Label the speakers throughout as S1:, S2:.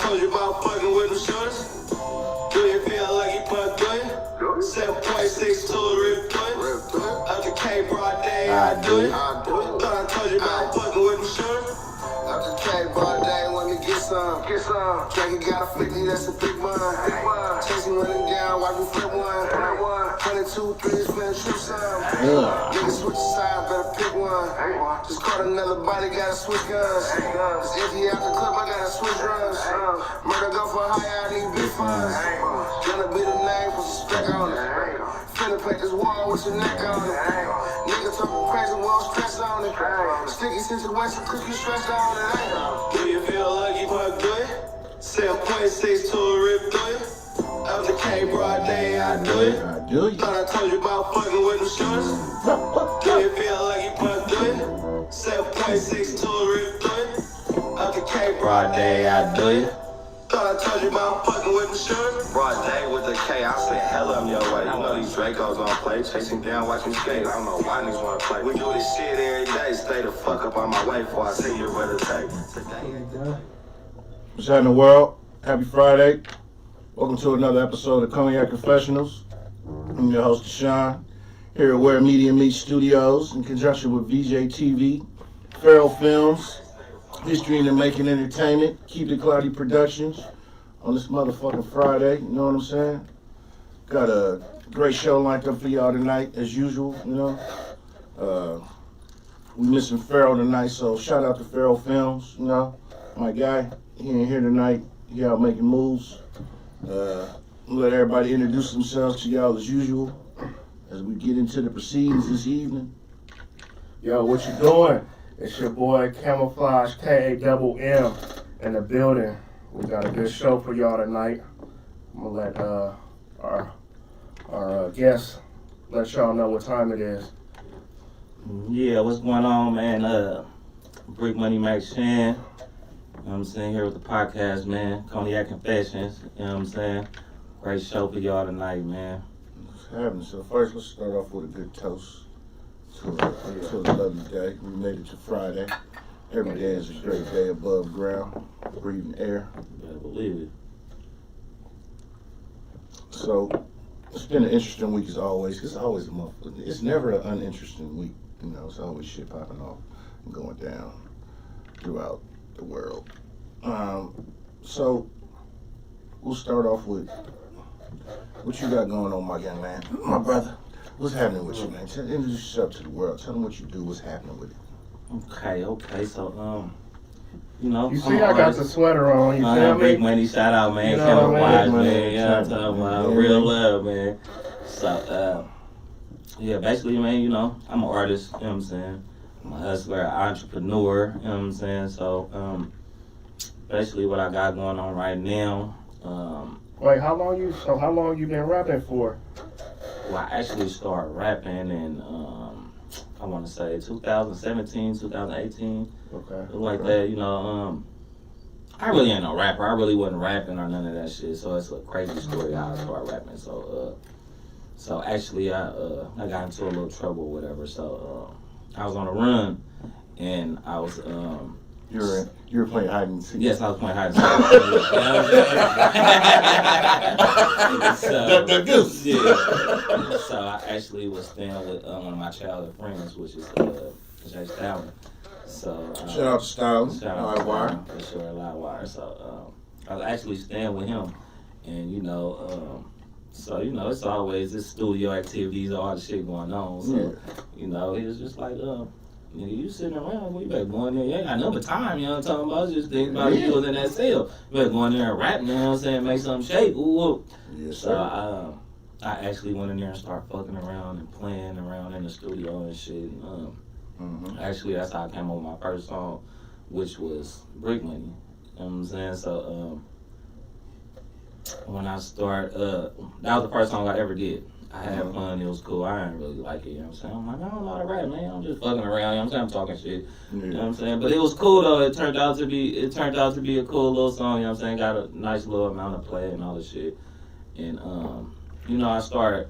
S1: told you about fucking with them shorts. Do you feel like you put good? 7.6 to a rip good. Up the K broad day, I do it. Thought I told you about fucking with them shorts. Up the K broad day, let me get some. Dragon got a 50, that's a big one. Chasing running down, watch me flip one. 22, 3s, finna shoot some. Niggas switch sides, better pick one. Just caught another body, gotta switch guns. It's empty out the club, I gotta switch runs. Murder go for high, I need big funds. Gonna be the name, put some spec on it. Finna paint this wall with your neck on it. Nigga talking crazy, won't stress on it. Sticky situation, cause you stressed on it. Do you feel like you put good? 7.6 to a rip through it. Up the K broad day, I do it. Thought I told you about fucking with them shorts. Do you feel like you put good? 7.6 to a rip through it. Up the K broad day, I do it. Thought I told you about fucking with them shorts. Broad day with the K, I sent hell up your way. You know these Dracos don't play. Chasing down, watch me skate. I don't know why niggas wanna play. We do this shit every day. Stay the fuck up on my way before I see you ready to take.
S2: What's happening, world? Happy Friday. Welcome to another episode of Cognac Confessionals. I'm your host, Shan, here at Where Media Meets Studios in conjunction with VJ TV, Feral Films, History in the Making Entertainment, Keep It Cloudy Productions on this motherfucking Friday, you know what I'm saying? Got a great show lined up for y'all tonight, as usual, you know? We missing Feral tonight, so shout out to Feral Films, you know? My guy, he ain't here tonight, he out making moves. Let everybody introduce themselves to y'all as usual as we get into the proceedings this evening.
S3: Yo, what you doing? It's your boy Camouflage KAMM in the building. We got a good show for y'all tonight. I'm gonna let our guests let y'all know what time it is.
S4: Yeah, what's going on, man? Brick Money Max Shan. I'm sitting here with the podcast, man. Cognac Confessions, you know what I'm saying? Great show for y'all tonight, man.
S2: What's happening? So first, let's start off with a good toast to a lovely day. We made it to Friday. Every day is a great day above ground, breathing air.
S4: You better believe it.
S2: So it's been an interesting week as always. It's always a month. It's never an uninteresting week. You know, it's always shit popping off and going down throughout the world. So we'll start off with what you got going on, my young man, my brother. What's happening with you, man? Introduce yourself to the world. Tell them what you do. What's happening with it?
S4: Okay. So, you know.
S3: You see, I got the sweater on. You feel me?
S4: Big Money, shout out, man.
S3: You know what I
S4: Camouflage,
S3: mean?
S4: man. You know what I'm talking about? Real love, man. So, yeah, basically, man, you know, I'm an artist. You know what I'm saying? I'm a hustler, an entrepreneur. You know what I'm saying? So, basically, what I got going on right now.
S3: Wait, how long you been rapping for?
S4: Well, I actually started rapping in, I want to say 2017, 2018.
S3: Okay.
S4: Like that, you know. I really ain't no rapper. I really wasn't rapping or none of that shit. So it's a crazy story how I started rapping. So actually, I got into a little trouble or whatever. So I was on a run, and I was
S2: You were playing hide and seek.
S4: Yes, I was playing hide and seek.
S2: The goose.
S4: Yeah. So I actually was staying with one of my childhood friends, which is Jay Stalin. So
S2: shout out to Stalin.
S4: Shout out to
S2: Livewire.
S4: For sure, Livewire. So I was actually staying with him, and you know, so you know, it's always this studio activities, all the shit going on. So you know, he was just like, nigga, you sitting around, well, you better go in there. You ain't got nothing but time, you know what I'm talking about? Just think about you was in that cell. You better go in there and rap, you know what I'm saying? Make something shake. Ooh.
S2: Yes,
S4: so I actually went in there and started fucking around and playing around in the studio and shit. Actually, that's how I came up with my first song, which was Brick Money. You know what I'm saying? So when I started, that was the first song I ever did. I had fun, it was cool. I didn't really like it, you know what I'm saying? I'm like, I don't know how to rap, man. I'm just fucking around, you know what I'm saying? I'm talking shit. You know what I'm saying? But it was cool though. It turned out to be a cool little song, you know what I'm saying? Got a nice little amount of play and all this shit. And you know, I started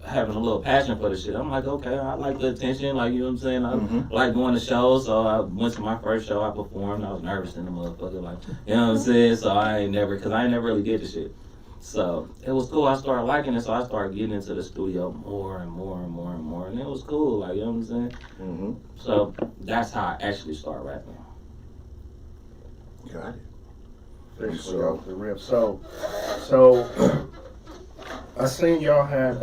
S4: having a little passion for the shit. I'm like, okay, I like the attention, like, you know what I'm saying? I like going to shows, so I went to my first show, I performed, I was nervous in the motherfucker, like, you know what I'm saying? So I ain't never really get the shit. So it was cool, I started liking it, so I started getting into the studio more and more and more and more, and it was cool, like, you know what I'm saying? So that's how I actually started rapping.
S2: Got it.
S3: Officially off the rip. So I seen y'all had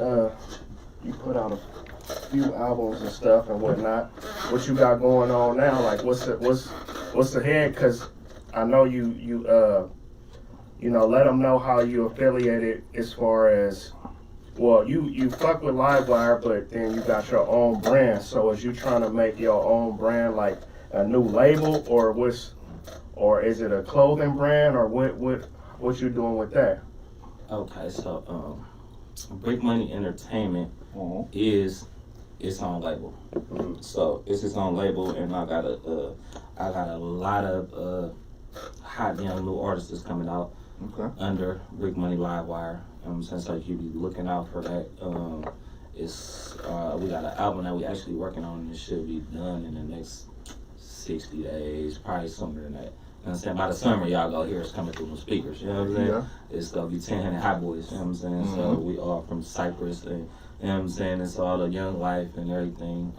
S3: you put out a few albums and stuff and whatnot. What you got going on now? Like what's ahead? Cause I know you know, let them know how you affiliated as far as, well, you fuck with Livewire, but then you got your own brand. So is you trying to make your own brand like a new label, or is it a clothing brand, or what you doing with that?
S4: Okay, so Brick Money Entertainment is its own label. So it's its own label, and I got a lot of hot young new artists that's coming out under Brick Money Livewire. So you be looking out for that. We got an album that we actually working on, and it should be done in the next 60 days, probably sooner than that. You know what I'm saying? By the summer, y'all go hear us coming through the speakers. You know what I'm saying? Yeah. It's gonna be 10 Hot Boys. You know what I'm saying? So we all from Cyprus, and you know what I'm saying? It's all the young life and everything.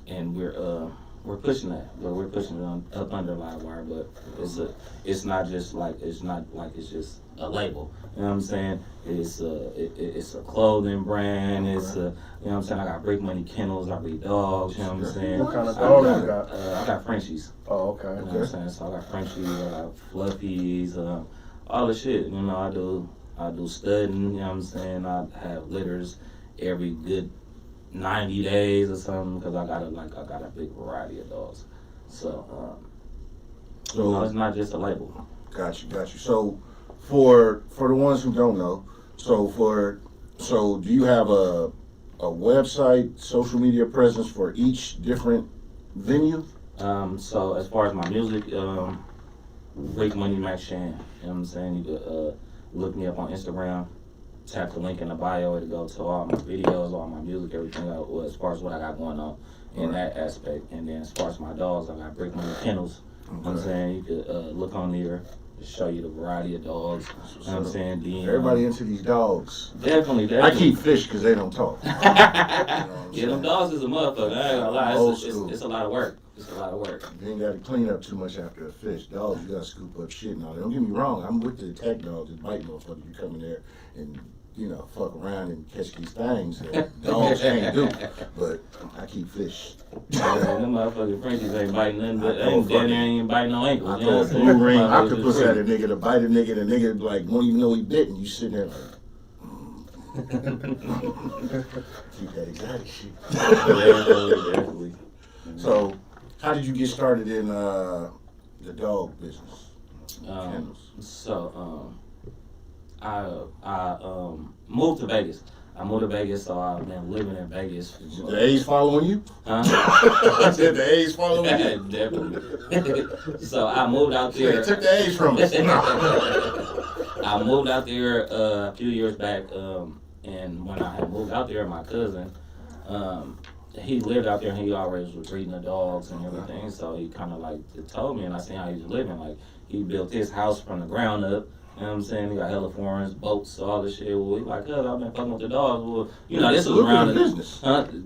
S4: And we're pushing that. We're pushing it up under Livewire, but it's not like it's just a label. You know what I'm saying? It's a clothing brand. It's you know what I'm saying? I got Brick Money kennels. I breed dogs. You know what I'm saying?
S3: What kind of dogs you got?
S4: I got Frenchies.
S3: Oh, okay.
S4: You know what I'm saying? So I got Frenchies. I got Fluffies. All the shit. You know, I do studding. You know what I'm saying? I have litters every good 90 days or something, because I got a big variety of dogs. So you know, it's not just a label.
S2: Got you. So for the ones who don't know, so do you have a website, social media presence for each different venue?
S4: So as far as my music, Brick Money Max Shan. You know what I'm saying? You could look me up on Instagram. Tap the link in the bio to go to all my videos, all my music, everything as far as what I got going on in that aspect. And then as far as my dogs, I got Brick Money kennels. You know what I'm saying? You could look on there to show you the variety of dogs. You know what I'm saying? Then,
S2: everybody into these dogs.
S4: Definitely.
S2: I keep fish because they don't talk.
S4: Yeah, them dogs is a motherfucker. I ain't gonna lie. It's a lot of work. It's a lot of work.
S2: You ain't got to clean up too much after a fish. Dogs, you got to scoop up shit and all that. Don't get me wrong. I'm with the attack dogs that bite motherfuckers. You come in there and, you know, fuck around and catch these things that dogs can't do. But I keep fish.
S4: Yeah, them motherfucking Frenchies ain't biting nothing, but ain't biting no ankles.
S2: I throw a blue ring octopus at a nigga to bite a nigga, and the nigga like won't even know he bit, and you sitting there like, keep that exotic shit.
S4: Definitely.
S2: So, how did you get started in the dog business?
S4: I moved to Vegas. So I've been living in Vegas.
S2: The A's following you?
S4: Huh?
S2: I said the A's following you?
S4: Definitely. So I moved out there.
S2: They took the A's from us.
S4: I moved out there a few years back, and when I had moved out there, my cousin, he lived out there and he always was breeding the dogs and everything. So he kind of like told me, and I seen how he was living. Like he built his house from the ground up. You know what I'm saying? He got hella foreigns, boats, all this shit. Well, he like, I've been fucking with the dogs. Well, you know, this was around the
S2: business.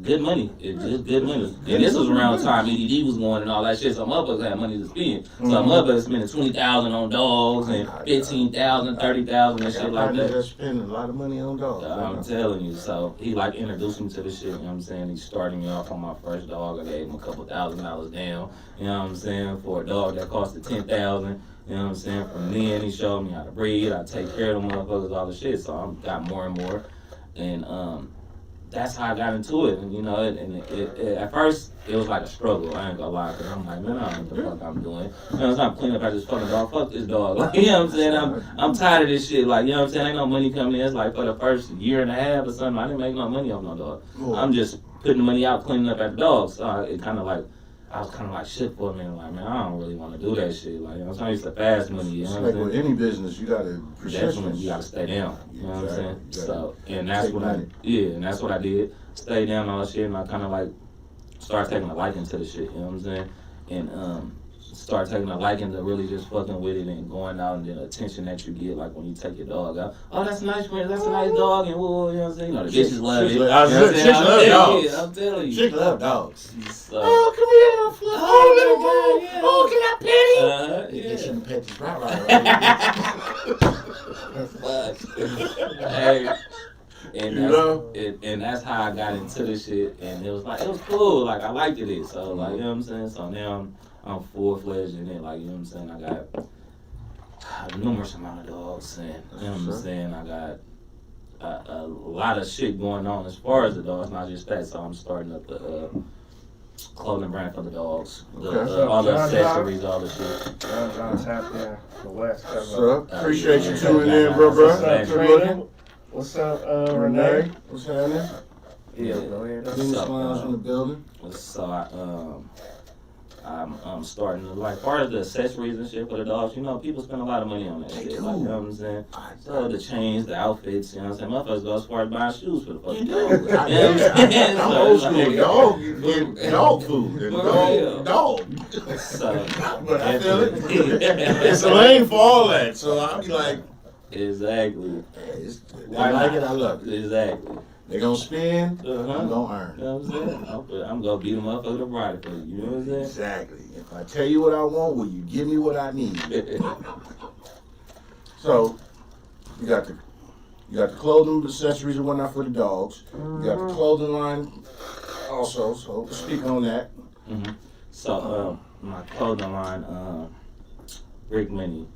S4: Good money. It's just good money. And this was around the time EDD was going and all that shit. So motherfuckers had money to spend. So motherfuckers spending $20,000 on dogs and $15,000, $30,000 and shit like that.
S2: Spending a lot of money on dogs.
S4: I'm telling you. So he like introduced me to this shit. You know what I'm saying? He started me off on my first dog. I gave him a couple $1,000 down. You know what I'm saying? For a dog that costed $10,000. You know what I'm saying? From then, he showed me how to breed. I take care of them motherfuckers, all the shit. So I got more and more. And that's how I got into it. And, you know, at first, it was like a struggle. I ain't gonna lie. Because I'm like, man, I don't know what the fuck I'm doing. You know, it's not cleaning up after this fucking dog. Fuck this dog. Like, you know what I'm saying? I'm tired of this shit. Like, you know what I'm saying? Ain't no money coming in. It's like for the first year and a half or something, I didn't make no money off no dog. I'm just putting the money out, cleaning up after dogs. So it kind of like, I was kind of like shook for a minute, like, man, I don't really want to do that shit. Like, you know, I'm used to fast money, you know
S2: It's
S4: what I'm
S2: like
S4: saying?
S2: with any business, you gotta
S4: Definitely,
S2: persistence.
S4: you gotta stay down. You know what I'm saying?
S2: Exactly.
S4: So, and that's
S2: Take
S4: what
S2: money.
S4: and that's what I did. Stay down all that shit, and I kind of like started taking a liking to the shit. You know what I'm saying? And start taking a liking to really just fucking with it and going out and the attention that you get, like when you take your dog out. Oh, that's a nice friend, that's a nice dog, and whoa, you know what I'm saying? You know, the bitches love it.
S2: Chicks
S4: You know
S2: love-
S4: what I'm saying?
S2: chicks love dogs.
S4: I'm telling you.
S2: Chicks love dogs.
S4: So,
S2: Oh, come here, Fluff. Oh, little
S4: my
S2: boy.
S4: God, yeah.
S2: Oh, can I pet him?
S4: yeah.
S2: Get some pet this right.
S4: Hey, and
S2: You
S4: that's,
S2: know?
S4: and that's how I got into this shit, and it was cool, like I liked it, so like, you know what I'm saying, so now I'm full-fledged in it, like, you know what I'm saying, I got a numerous amount of dogs, and, you know what I'm saying, I got a lot of shit going on as far as the dogs, not just that, so I'm starting up the clothing brand for the dogs, all the accessories, all the shit.
S3: John Tap there, the West.
S2: What's up? Appreciate you
S4: yeah.
S2: tuning in, bro,
S3: What's
S2: bro.
S3: up,
S2: Good
S3: Trina?
S2: looking.
S3: What's up,
S2: Renee,
S3: Renee?
S2: what's happening?
S3: Yeah, go ahead.
S2: Venus
S4: up,
S2: Lounge in the building.
S4: So I'm starting to, like, part of the accessories and shit for the dogs, you know, people spend a lot of money on that shit, like, you know what I'm saying? So the chains, the outfits, you know what I'm saying? Motherfuckers go as far as buying shoes for the fucking dogs. You know what I'm saying?
S2: I'm
S4: So
S2: old
S4: it's
S2: school.
S4: like-
S2: Dog, you get dog food. And
S4: For real.
S2: dog.
S4: So,
S2: But I feel it. It's a lane for all that. So I'll be like,
S4: exactly.
S2: hey, I like it, I love it.
S4: Exactly.
S2: They gonna spend,
S4: Uh-huh.
S2: I'm gonna earn.
S4: You know what I'm saying? I'm gonna beat them up for the bride for you. You know what I'm saying?
S2: Exactly. If I tell you what I want, will you give me what I need? So, you got the clothing, accessories, and whatnot for the dogs. You got the clothing line also. So speak on that.
S4: Mm-hmm. So, my clothing line, Rick Mini.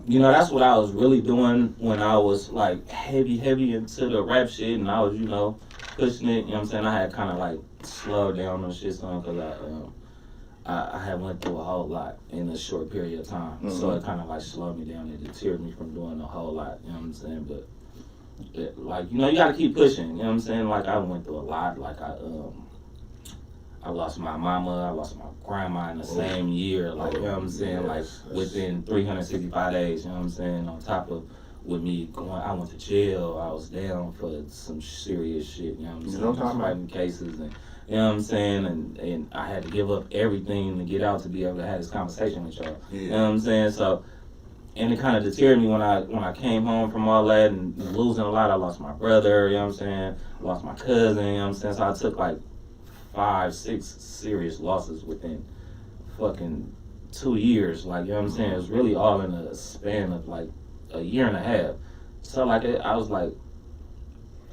S4: You know, that's what I was really doing when I was like heavy into the rap shit, and I was, you know, pushing it. You know what I'm saying? I had kind of like slowed down on shit some because I had went through a whole lot in a short period of time, so it kind of like slowed me down and deterred me from doing a whole lot. You know what I'm saying? But like, you know, you got to keep pushing. You know what I'm saying? Like, I went through a lot. Like, I lost my mama, I lost my grandma in the same year, like, you know what I'm saying, like, within 365 days, you know what I'm saying, on top of, with me going, I went to jail, I was down for some serious shit, you know what I'm saying, just fighting cases, and, you know what I'm saying, and I had to give up everything to get out to be able to have this conversation with y'all, you know what I'm saying, so, and it kind of deterred me when I came home from all that and losing a lot. I lost my brother, you know what I'm saying, I lost my cousin, you know what I'm saying, so I took, like, 5-6 serious losses within fucking 2 years. Like, you know what I'm saying? It was really all in a span of like a year and a half. So like I was like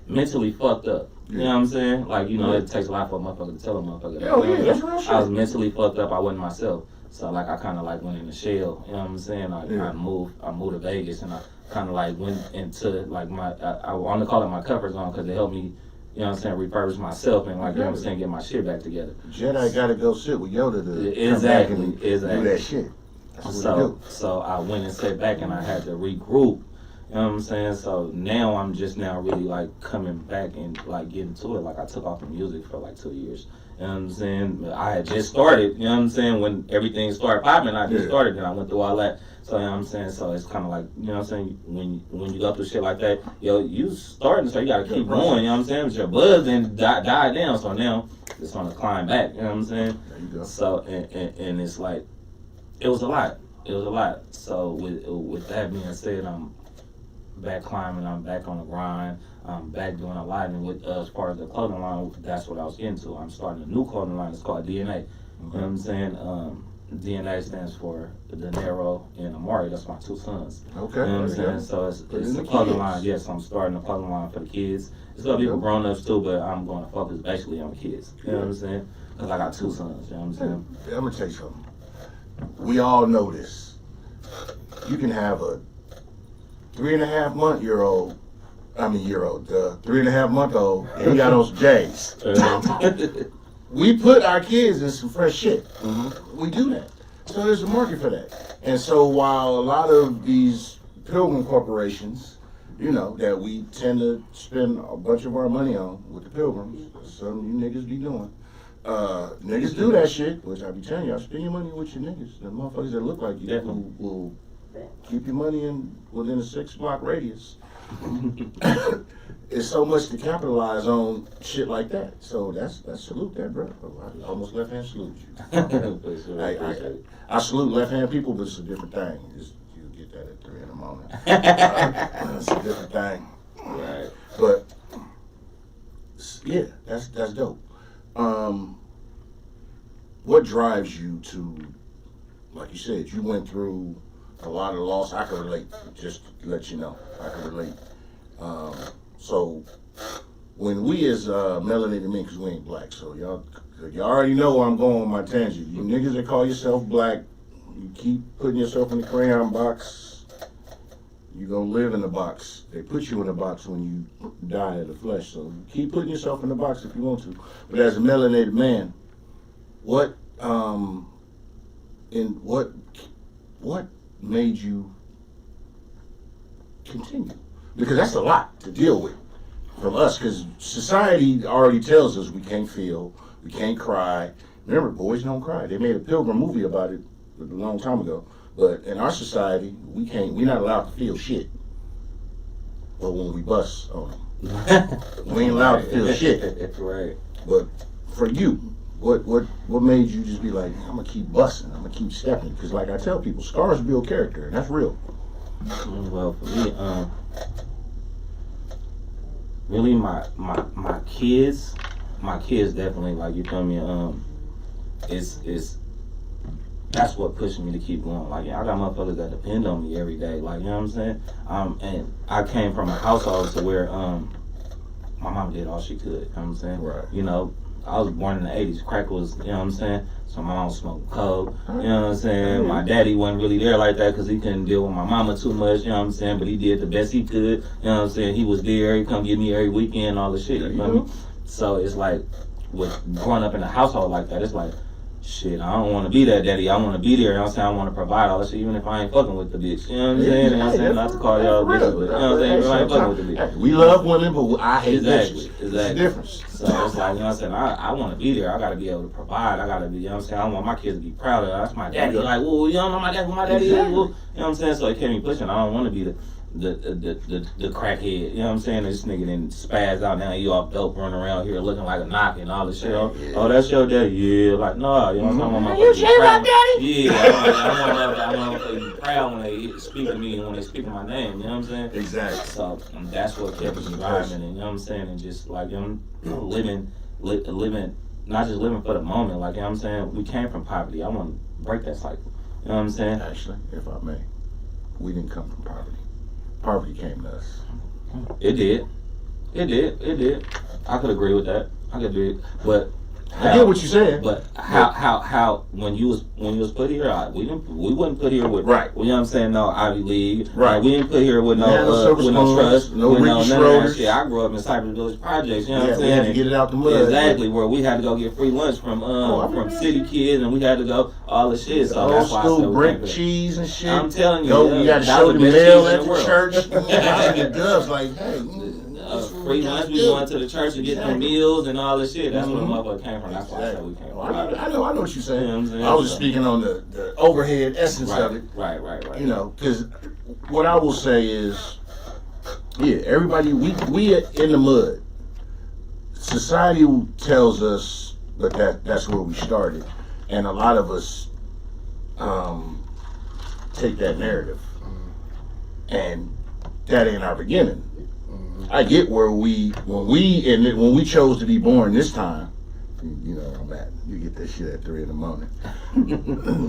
S4: mentally fucked up. You know what I'm saying? Like, you know, it takes a lot for a motherfucker to tell a motherfucker that.
S2: Oh yeah, that's real shit.
S4: I was mentally fucked up. I wasn't myself. So like I kind of like went in the shell. You know what I'm saying? I moved to Vegas, and I kind of like went into like I want to call it my comfort zone because it helped me. You know what I'm saying, refurbish myself and, like, you know what I'm saying, get my shit back together.
S2: Jedi gotta go sit with Yoda to
S4: Exactly,
S2: come back and
S4: exactly.
S2: do that shit. That's what we do.
S4: So I went and sat back and I had to regroup. You know what I'm saying? So now I'm just now really like coming back and like getting to it. Like I took off from music for like 2 years. You know what I'm saying? I had just started, you know what I'm saying, when everything started popping, I just started and I went through all that. So, you know what I'm saying? So it's kind of like, you know what I'm saying, when you go through shit like that, yo, you starting, so you got to keep going, you know what I'm saying? But your buzz then died down, so now it's on the climb back, you know what I'm saying?
S2: There you go.
S4: So, and it's like, it was a lot. It was a lot. So with that being said, I'm back climbing, I'm back on the grind, I'm back doing a lot, and with as far as the clothing line, that's what I was getting to. I'm starting a new clothing line, it's called DNA. You know what I'm saying? DNA stands for De Niro and Amari. That's my 2 sons.
S2: Okay.
S4: You know what I'm saying? So it's a clothing line. Yes, I'm starting a clothing line for the kids. It's gonna be for grown-ups too, but I'm going to focus basically on the kids. You know what I'm saying? Because I got 2 sons. You know what I'm saying?
S2: I'm gonna tell you something. We all know this. You can have a 3.5-month-old, 3.5-month-old, and he got on some J's. We put our kids in some fresh shit. We do that. So there's a market for that. And so while a lot of these pilgrim corporations, you know, that we tend to spend a bunch of our money on with the pilgrims, some of you niggas be doing, Niggas do that shit, which I be telling y'all, spend your money with your niggas. The motherfuckers that look like you who will keep your money within a 6-block radius. It's so much to capitalize on shit like that. So that's salute that, bro. I almost left hand salute you. I salute left hand people, but it's a different thing. You get that at 3 in the morning. It's a different thing.
S4: Right.
S2: But yeah, that's dope. What drives you to, like you said, you went through a lot of loss. I can relate, just to let you know. I can relate. So when we as melanated men, because we ain't black, so y'all already know where I'm going with my tangent. You niggas that call yourself black, you keep putting yourself in the crayon box, you gonna live in the box. They put you in the box when you die of the flesh, so you keep putting yourself in the box if you want to. But as a melanated man, what made you continue? Because that's a lot to deal with from us, because society already tells us we can't feel, we can't cry. Remember, boys don't cry. They made a Pilgrim movie about it a long time ago. But in our society, we're not allowed to feel shit. But when we bust on them, we ain't allowed to feel shit.
S4: Right.
S2: But for you, what made you just be like, I'm gonna keep busting, I'm gonna keep stepping? Because like I tell people, scars build character, and that's real.
S4: Well, for me, really my kids definitely, like, you feel me, is that's what pushed me to keep going. Like, I got motherfuckers that depend on me every day, like, you know what I'm saying? And I came from a household to where my mom did all she could, you know what I'm saying?
S2: Right.
S4: You know, I was born in the 80s. Crack was, you know what I'm saying? So my mom smoked coke, you know what I'm saying? My daddy wasn't really there like that because he couldn't deal with my mama too much, you know what I'm saying? But he did the best he could, you know what I'm saying? He was there, he come get me every weekend, all the shit, you know what I mean? So it's like, with growing up in a household like that, it's like, shit, I don't want to be that daddy. I want to be there. You know what I'm saying? I want to provide all that shit, even if I ain't fucking with the bitch. You know what I'm saying? You know what I'm saying? Not to call y'all bitches, but you know what I'm saying? If I ain't fucking with the bitch.
S2: We love women, but I hate
S4: Exactly.
S2: bitches. It's the difference.
S4: So it's like, you know what I'm saying? I want to be there. I got to be able to provide. I got to be, you know what I'm saying? I want my kids to be proud of. That's my daddy. Like, well, you don't know my daddy, my daddy is. Well, you know what I'm saying? So it kept me pushing. I don't want to be the crackhead, you know what I'm saying? This nigga then spazzed out now, he off dope running around here looking like a knock and all this shit. Oh, that's your daddy? Yeah, like, no, you know what I'm saying? You shit about daddy? Yeah, I want to be proud when they speak to me and when they speak my name, you know what I'm saying?
S2: Exactly.
S4: So that's what kept me driving, and you know what I'm saying? And just like, you know, living, not just living for the moment, like, you know what I'm saying? We came from poverty. I want to break that cycle, you know what I'm saying?
S2: Actually, if I may, we didn't come from poverty. Poverty came to us.
S4: It did. I could agree with that. I could do it. But
S2: I get what you're saying.
S4: But how when you was put here, we wasn't put here with
S2: right.
S4: You know what I'm saying? No Ivy League.
S2: Right.
S4: We didn't put here with no trust.
S2: No Ricky
S4: none of that
S2: Schroeders.
S4: shit. I grew up in Cypress Village Projects. You know what I'm saying?
S2: We had to get it out the mud.
S4: Exactly. Where we had to go get free lunch from city kids, and we had to go all the shit. So that's why I said
S2: brick cheese and shit.
S4: I'm telling you,
S2: you got to show the mail at the church. The doves like, hey.
S4: Free lunch, we going to the church and getting them meals and all this shit. That's where the motherfucker came from. That's why I said we came from.
S2: I know what you're saying.
S4: You know what I'm saying?
S2: I was just speaking on the overhead essence of it.
S4: Right.
S2: You know, because what I will say is, yeah, everybody, we in the mud. Society tells us that that's where we started. And a lot of us take that narrative. And that ain't our beginning. I get where when we chose to be born this time, you know where I'm at. You get that shit at 3 in the morning.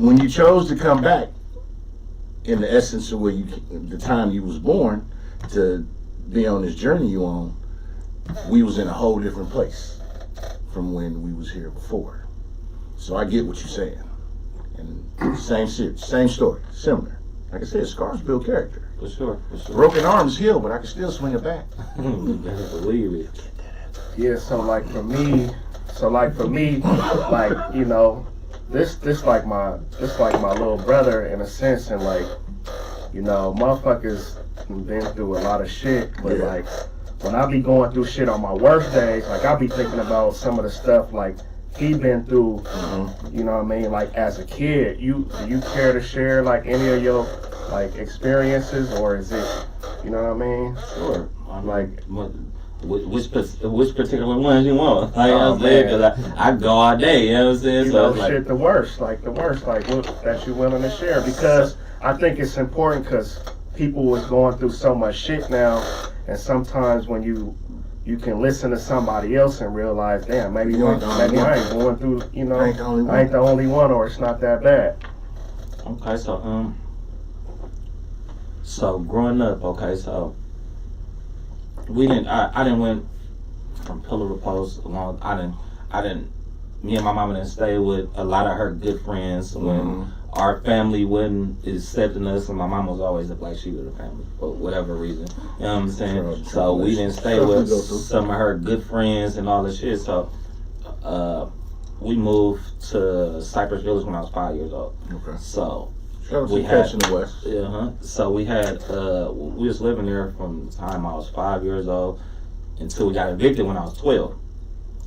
S2: When you chose to come back, in the essence of the time you was born, to be on this journey you on, we was in a whole different place from when we was here before. So I get what you're saying. And same story, similar. Like I said, scars build character.
S4: For sure.
S2: Broken arms heal, but I can still swing it back.
S4: You better believe it.
S3: Yeah, so like for me, like, you know, this like my little brother in a sense, and like, you know, motherfuckers been through a lot of shit, but like when I be going through shit on my worst days, like I be thinking about some of the stuff like he been through, you know what I mean, like as a kid. Do you care to share like any of your like experiences, or is it, you know what I mean?
S4: Sure.
S3: Like,
S4: which particular ones you want? Like, I'm saying, because I go all day, you know what I'm saying?
S3: You
S4: so
S3: know,
S4: it's like,
S3: shit, the worst, like what, that you're willing to share, because I think it's important, because people is going through so much shit now, and sometimes when you can listen to somebody else and realize, damn, maybe I ain't going through, you know, I ain't the only one, or it's not that bad.
S4: Okay, so growing up, okay, so I didn't went from pillar to post along. Me and my mama didn't stay with a lot of her good friends when our family wasn't accepting us, and my mom was always the black sheep of the family for whatever reason. You know what I'm saying? So we didn't stay with some of her good friends and all this shit. So we moved to Cypress Village when I was 5 years old.
S2: Okay.
S4: So
S2: we had in the West.
S4: So we was living there from the time I was 5 years old until we got evicted when I was 12.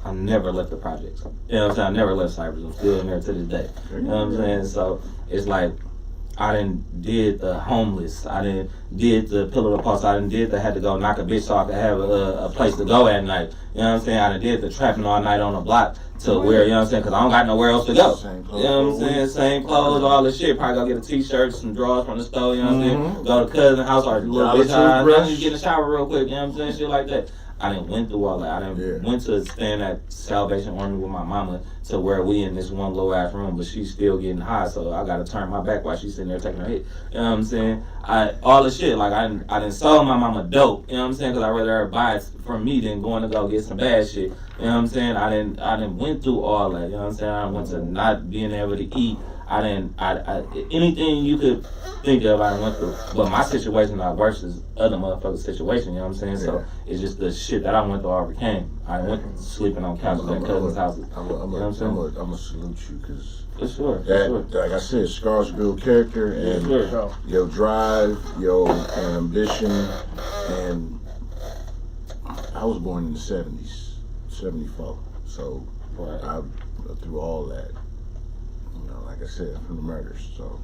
S4: I never left the projects. You know what I'm saying? I never left Cypress. I'm still in there to this day. You know what I'm saying? So it's like I did the homeless. I did the pillar to post. I had to go knock a bitch off to have a place to go at night. You know what I'm saying? I did the trapping all night on the block to where, you know what I'm saying? Because I don't got nowhere else to go. You know what I'm saying? Same clothes, all this shit. Probably go get a t-shirt, some drawers from the store, you know what I'm saying? Go to cousin's house or a little bitch house. I need to get in the shower real quick, you know what I'm saying? Shit like that. I didn't went through all that. I didn't went to stand at Salvation Army with my mama to where we in this one low ass room, but she's still getting high, so I gotta turn my back while she's sitting there taking her hit. You know what I'm saying? All the shit, like I didn't sold my mama dope. You know what I'm saying? Because I'd rather her buy it from me than going to go get some bad shit. You know what I'm saying? I didn't went through all that. You know what I'm saying? I went to not being able to eat. Anything you could think of, I went through. But my situation not worse than other motherfuckers' situation, you know what I'm saying? So it's just the shit that I went through I overcame. I went sleeping on couches at cousins' houses.
S2: I'm gonna salute you, because
S4: for sure.
S2: Like I said, scars build character, and your drive, your ambition, and I was born in the 70s, 74. So I through all that. Like I said, from the murders, so.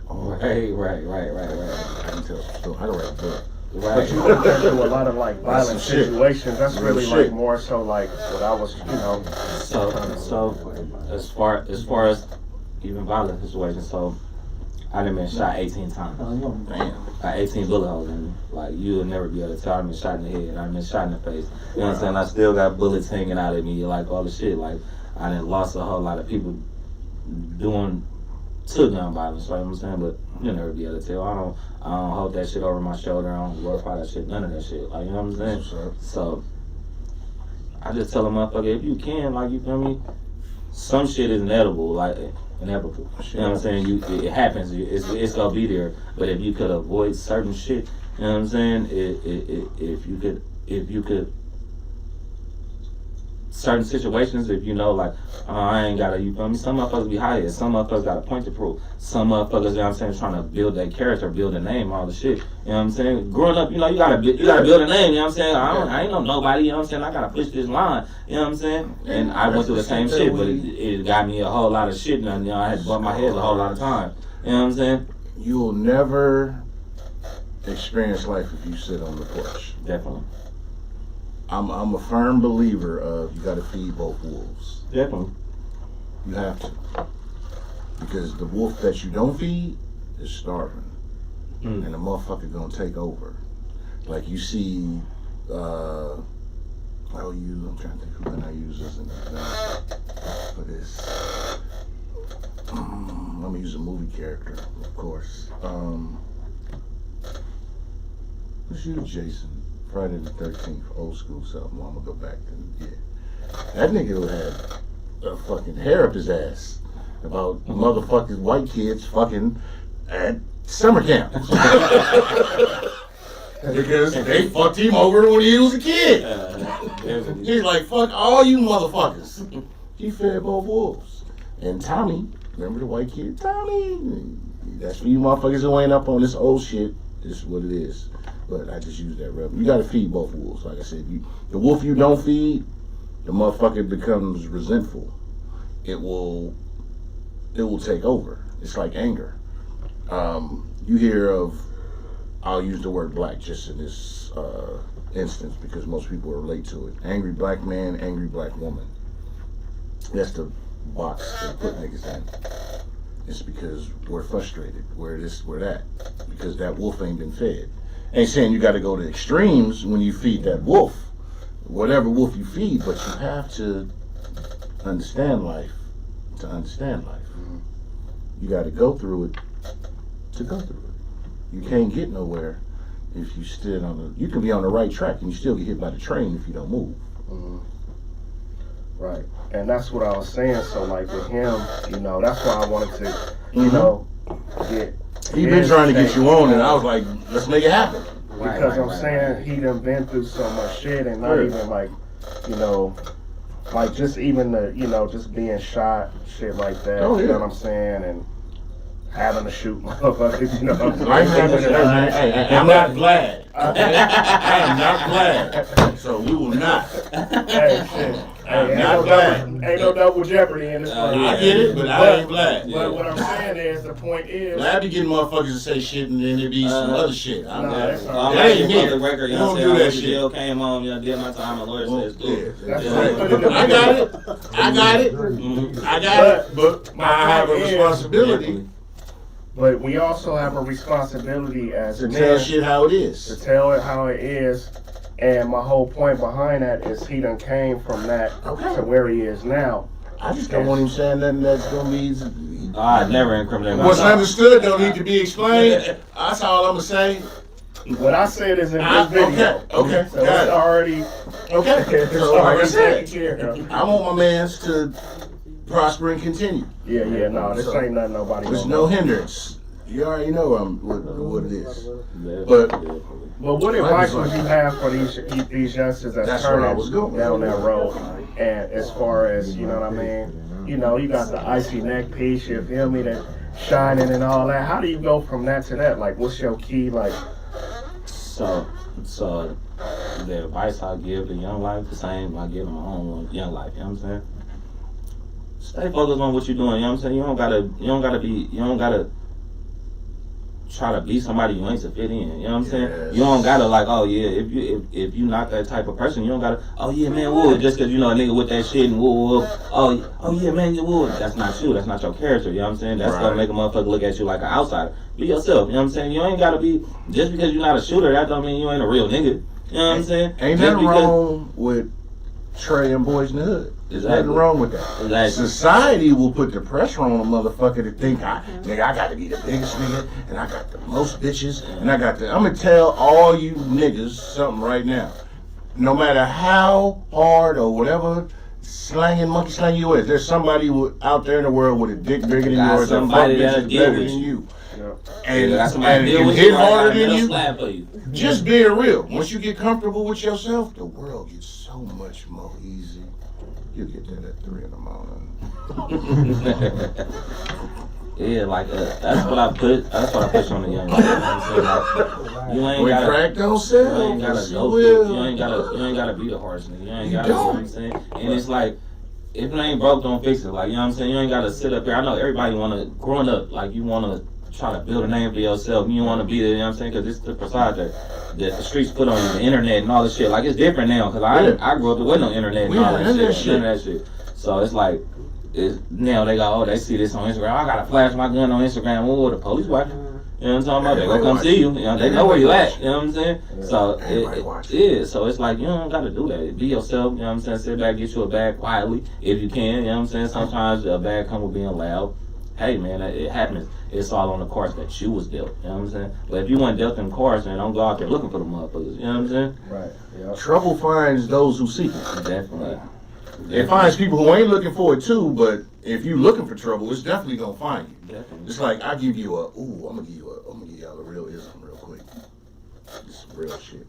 S4: Right.
S2: I can tell some story. I don't write a book.
S3: Right. But you went through a lot of like violent situations. That's really like more so like what I was, you know.
S4: So as far as even violent situations, so I done been shot 18 times.
S2: Damn.
S4: Like 18 bullet holes in me. Like you would never be able to tell. I've been shot in the head. I've been shot in the face. You know what I'm saying? I still got bullets hanging out of me. Like all the shit. Like I done lost a whole lot of people doing to gun violence, right? You know what I'm saying? But you'll never be able to tell. I don't hold that shit over my shoulder. I don't glorify that shit. None of that shit. Like, you know what I'm saying? So I just tell a motherfucker, if you can, like, you feel me? Some shit is inevitable, like inevitable. You know what I'm saying? It happens. It's gonna be there. But if you could avoid certain shit, you know what I'm saying? If you could. Certain situations, if you know, like, I ain't gotta, you feel me? Some motherfuckers be higher. Some motherfuckers got a point to prove. Some motherfuckers, you know what I'm saying, trying to build that character, build a name, all the shit. You know what I'm saying? Growing up, you know, you gotta build a name, you know what I'm saying? I ain't know nobody, you know what I'm saying? I gotta push this line, you know what I'm saying? And I went through the same shit, but it got me a whole lot of shit, and you know, I had to bump my head a whole lot of time. You know what I'm saying?
S2: You will never experience life if you sit on the porch.
S4: Definitely.
S2: I'm a firm believer of you got to feed both wolves.
S4: Definitely.
S2: You have to, because the wolf that you don't feed is starving, and the motherfucker gonna take over. Like you see, I'm trying to think who can I use as an example for this. I'm gonna use a movie character, of course. Let's use Jason. Friday the 13th, old school stuff. I'm gonna go back to that nigga who had a fucking hair up his ass about motherfucking white kids fucking at summer camp because they fucked him over when he was a kid. He's like, fuck all you motherfuckers. He fed both wolves. And Tommy, remember the white kid? Tommy, that's for you motherfuckers who ain't up on this old shit. This is what it is. But I just use that reference. You gotta feed both wolves. Like I said, the wolf you don't feed, the motherfucker becomes resentful. it will take over. It's like anger. You hear of, I'll use the word black just in this instance because most people relate to it. Angry black man, angry black woman. That's the box they put niggas in. It's because we're frustrated. We're this, we're that. Because that wolf ain't been fed. Ain't saying you got to go to extremes when you feed that wolf. Whatever wolf you feed, but you have to understand life to understand life. You got to go through it to go through it. You can't get nowhere if you stood on the. You can be on the right track and you still get hit by the train if you don't move.
S3: Right, and that's what I was saying. So like with him, you know, that's why I wanted to, you know, get.
S2: He been trying to get you on, and I was like, let's make it happen.
S3: Because I'm saying he done been through so much shit, and not even like, you know, like just even the, you know, just being shot, shit like that.
S2: Oh, yeah.
S3: You know what I'm saying, and having to shoot motherfuckers. You know what I'm saying?
S2: I'm not glad. I am not glad. So we will not.
S3: Hey, shit.
S2: I'm not glad.
S3: Ain't no double jeopardy in this one.
S2: I get it, but I ain't glad.
S3: But what I'm saying is, the point is,
S2: Glad to get motherfuckers to say shit and then there be some other shit. I'm
S3: nah,
S2: glad.
S3: that's all
S4: I'm
S3: right.
S4: actually
S2: here.
S4: for the record, you
S2: We
S4: know
S2: don't
S4: what I'm
S2: do
S4: saying?
S2: that
S4: I
S2: shit.
S4: jail came home, you know, did my time, my lawyer said it's cool.
S3: That's
S2: Yeah.
S3: right.
S2: I got it. I got it. I got it. But I have a responsibility
S3: But we also have a responsibility as
S2: to
S3: men
S2: tell shit how it
S3: to
S2: is.
S3: tell it how it is. And my whole point behind that is he done came from that
S2: Okay.
S3: to where he is now.
S2: I just don't want him saying nothing that's gonna be.
S4: I never incriminate
S2: What's
S4: myself.
S2: understood don't need to be explained. That's all I'm gonna say.
S3: What I said is in this video.
S2: Okay.
S3: So
S2: Got
S3: it's
S2: it.
S3: already,
S2: Okay.
S3: it's
S2: So like I
S3: already
S2: said,
S3: taken care of.
S2: I want my mans to prosper and continue.
S3: Yeah, no, this ain't nothing nobody
S2: There's
S3: don't
S2: no
S3: know.
S2: hindrance. You already know what it is.
S4: But
S3: But what advice would you have for these youngsters that's
S2: That's where I
S3: turning
S2: was going.
S3: down that road? And as far as, you know what I mean, you know, you got the icy neck piece, you feel me, that shining and all that. How do you go from that to that? Like, what's your key? Like,
S4: so the advice I give the young life, the same I give my own young life, you know what I'm saying? Stay focused on what you're doing, you know what I'm saying? You don't gotta try to be somebody you ain't to fit in, you know what I'm saying?
S2: Yes.
S4: You don't gotta like, oh yeah, if you not that type of person, you don't gotta, oh yeah man, woo, just cause you know a nigga with that shit and woo, oh yeah man, you woo. That's not you, that's not your character, you know what I'm saying? That's gonna make a motherfucker look at you like an outsider. Be yourself, you know what I'm saying? You ain't gotta be, just because you're not a shooter, that don't mean you ain't a real nigga. You know what I'm saying?
S2: Ain't
S4: Just
S2: nothing
S4: because-
S2: wrong with Trey and Boys in the Hood. There's
S4: Exactly.
S2: nothing wrong with that.
S4: Exactly.
S2: Society will put the pressure on a motherfucker to think, nigga, I gotta be the biggest nigga, and I got the most bitches, and I'm gonna tell all you niggas something right now. No matter how hard or whatever monkey slang you is, there's somebody out there in the world with a dick bigger than
S4: Got
S2: yours and fuck
S4: somebody that'll
S2: bitches
S4: deal
S2: better
S4: with
S2: than
S4: you.
S2: you.
S3: yeah.
S2: And,
S4: Got somebody
S2: and
S4: deal
S2: you
S4: with
S2: hit
S4: you, I got
S2: harder
S4: a
S2: than
S4: middle
S2: you.
S4: slab for you.
S2: Just being real. Once you get comfortable with yourself, the world gets so much more easy. You get that at 3 in the morning.
S4: Yeah, like that's what I push on the young. You know what I'm saying? Like, you ain't
S2: When
S4: gotta.
S2: crack don't
S4: You
S2: sell,
S4: ain't gotta
S2: yes,
S4: go
S2: you
S4: through.
S2: will.
S4: You ain't gotta be the hardest nigga. You ain't
S2: You
S4: gotta. You know what
S2: don't.
S4: I'm saying? And it's like, if it ain't broke, don't fix it. Like, you know what I'm saying? You ain't gotta sit up there. I know everybody growing up, like you wanna try to build a name for yourself. You wanna be there. You know what I'm saying? Because it's the facade that the streets put on you, the internet and all this shit. Like, it's different now. Because I grew up, there wasn't no internet and
S2: Yeah,
S4: all
S2: none of
S4: that
S2: that
S4: shit. None of that shit. So it's like. Now they go, they see this on Instagram. I gotta flash my gun on Instagram. Oh, the police watching. You know what I'm talking about? They gonna come see you. You know, they know where you at. You know what I'm saying? So so it's like you don't gotta do that. Be yourself. You know what I'm saying? Sit back, get you a bag quietly if you can. You know what I'm saying? Sometimes a bag come with being loud. Hey man, it happens. It's all on the cards that you was dealt. You know what I'm saying? But if you weren't dealt them cards, man, don't go out there looking for the motherfuckers. You know what I'm saying?
S3: Right. Yeah.
S2: Trouble finds those who seek it.
S4: Definitely.
S2: It finds people who ain't looking for it too, but if you looking for trouble, it's definitely gonna find you.
S4: Definitely.
S2: It's like I give you I'm gonna give y'all a real ism real quick. This is some real shit.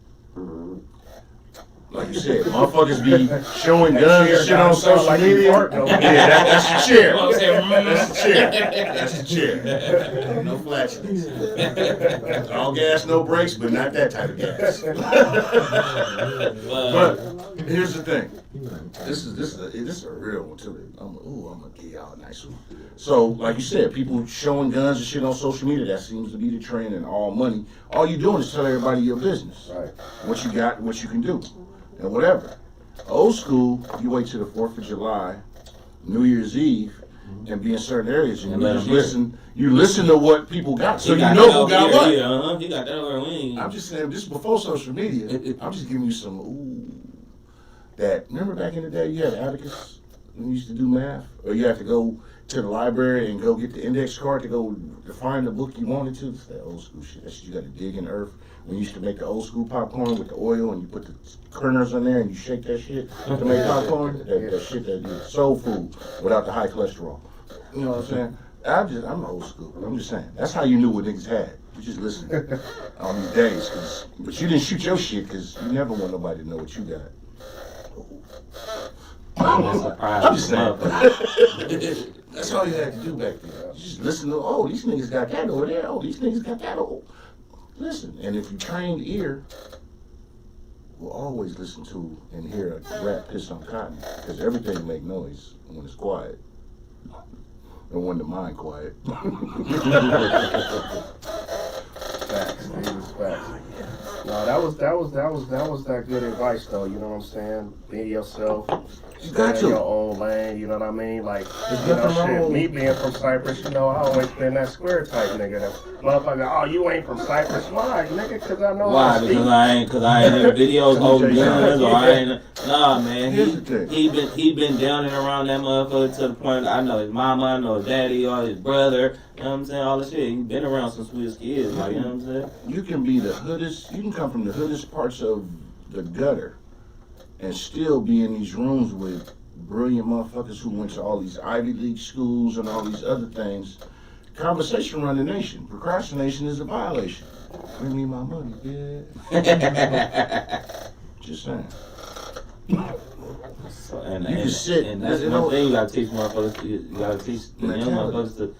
S2: Like you said, motherfuckers be showing guns and shit on social
S3: like
S2: media.
S3: no.
S2: Yeah, that's the chair.
S4: That's
S2: That's the chair. That's the chair. No flashiness. All gas, no brakes, but not that type of gas. But here's the thing. This is a real one too. I'm gonna give y'all a nice one. So, like you said, people showing guns and shit on social media, that seems to be the trend, and all money. All you doing is tell everybody your business.
S3: Right.
S2: What you got, what you can do, and whatever. Old school, you wait till the 4th of July, New Year's Eve, and be in certain areas, and you just listen. You listen to what people got, so you know who got what.
S4: He got that over wing.
S2: I'm just saying, this is before social media. I'm just giving you some that. Remember back in the day, you had abacus when you used to do math, or you had to go to the library and go get the index card to go to find the book you wanted to. It's that old school shit. That shit you got to dig in the earth. When you used to make the old school popcorn with the oil and you put the kernels in there and you shake that shit to make popcorn. That shit that is soul food without the high cholesterol. You know what I'm saying? I'm old school. I'm just saying. That's how you knew what niggas had. You just listened on these days. But you didn't shoot your shit because you never want nobody to know what you got. I'm just saying. That's all you had to do back then. You just listen to, oh, these niggas got that over there. Oh, these niggas got that over. Listen, and if you train the ear, we'll always listen to and hear a rat piss on cotton, because everything make noise when it's quiet, and when the mind quiet.
S3: Facts. No, that was that good advice though. You know what I'm saying? Be yourself.
S2: You got
S3: Stay in
S2: to.
S3: your own lane. You know what I mean? Like,
S2: There's
S3: you know,
S2: nothing
S3: shit.
S2: wrong.
S3: Me being from Cyprus, you know, I always been that square type nigga. That motherfucker, oh, you ain't from Cyprus? Why, nigga? Because I know
S4: Why?
S3: how to speak.
S4: Because I ain't in videos holding guns, or I ain't. Nah, man.
S2: Here's the thing.
S4: He been down and around that motherfucker to the point I know his mama, I know his daddy, or his brother. You know what I'm saying? All this shit. He been around since we was kids. Like, you know what I'm saying?
S2: You can be the hoodest, you can come from the hoodest parts of the gutter and still be in these rooms with brilliant motherfuckers who went to all these Ivy League schools and all these other things. Conversation run the nation. Procrastination is a violation. Bring me my money, yeah. Just saying.
S4: So,
S2: You can sit,
S4: and that's
S2: you
S4: one
S2: know-
S4: thing you gotta teach motherfuckers. You gotta teach the young
S2: Mentality.
S4: motherfuckers to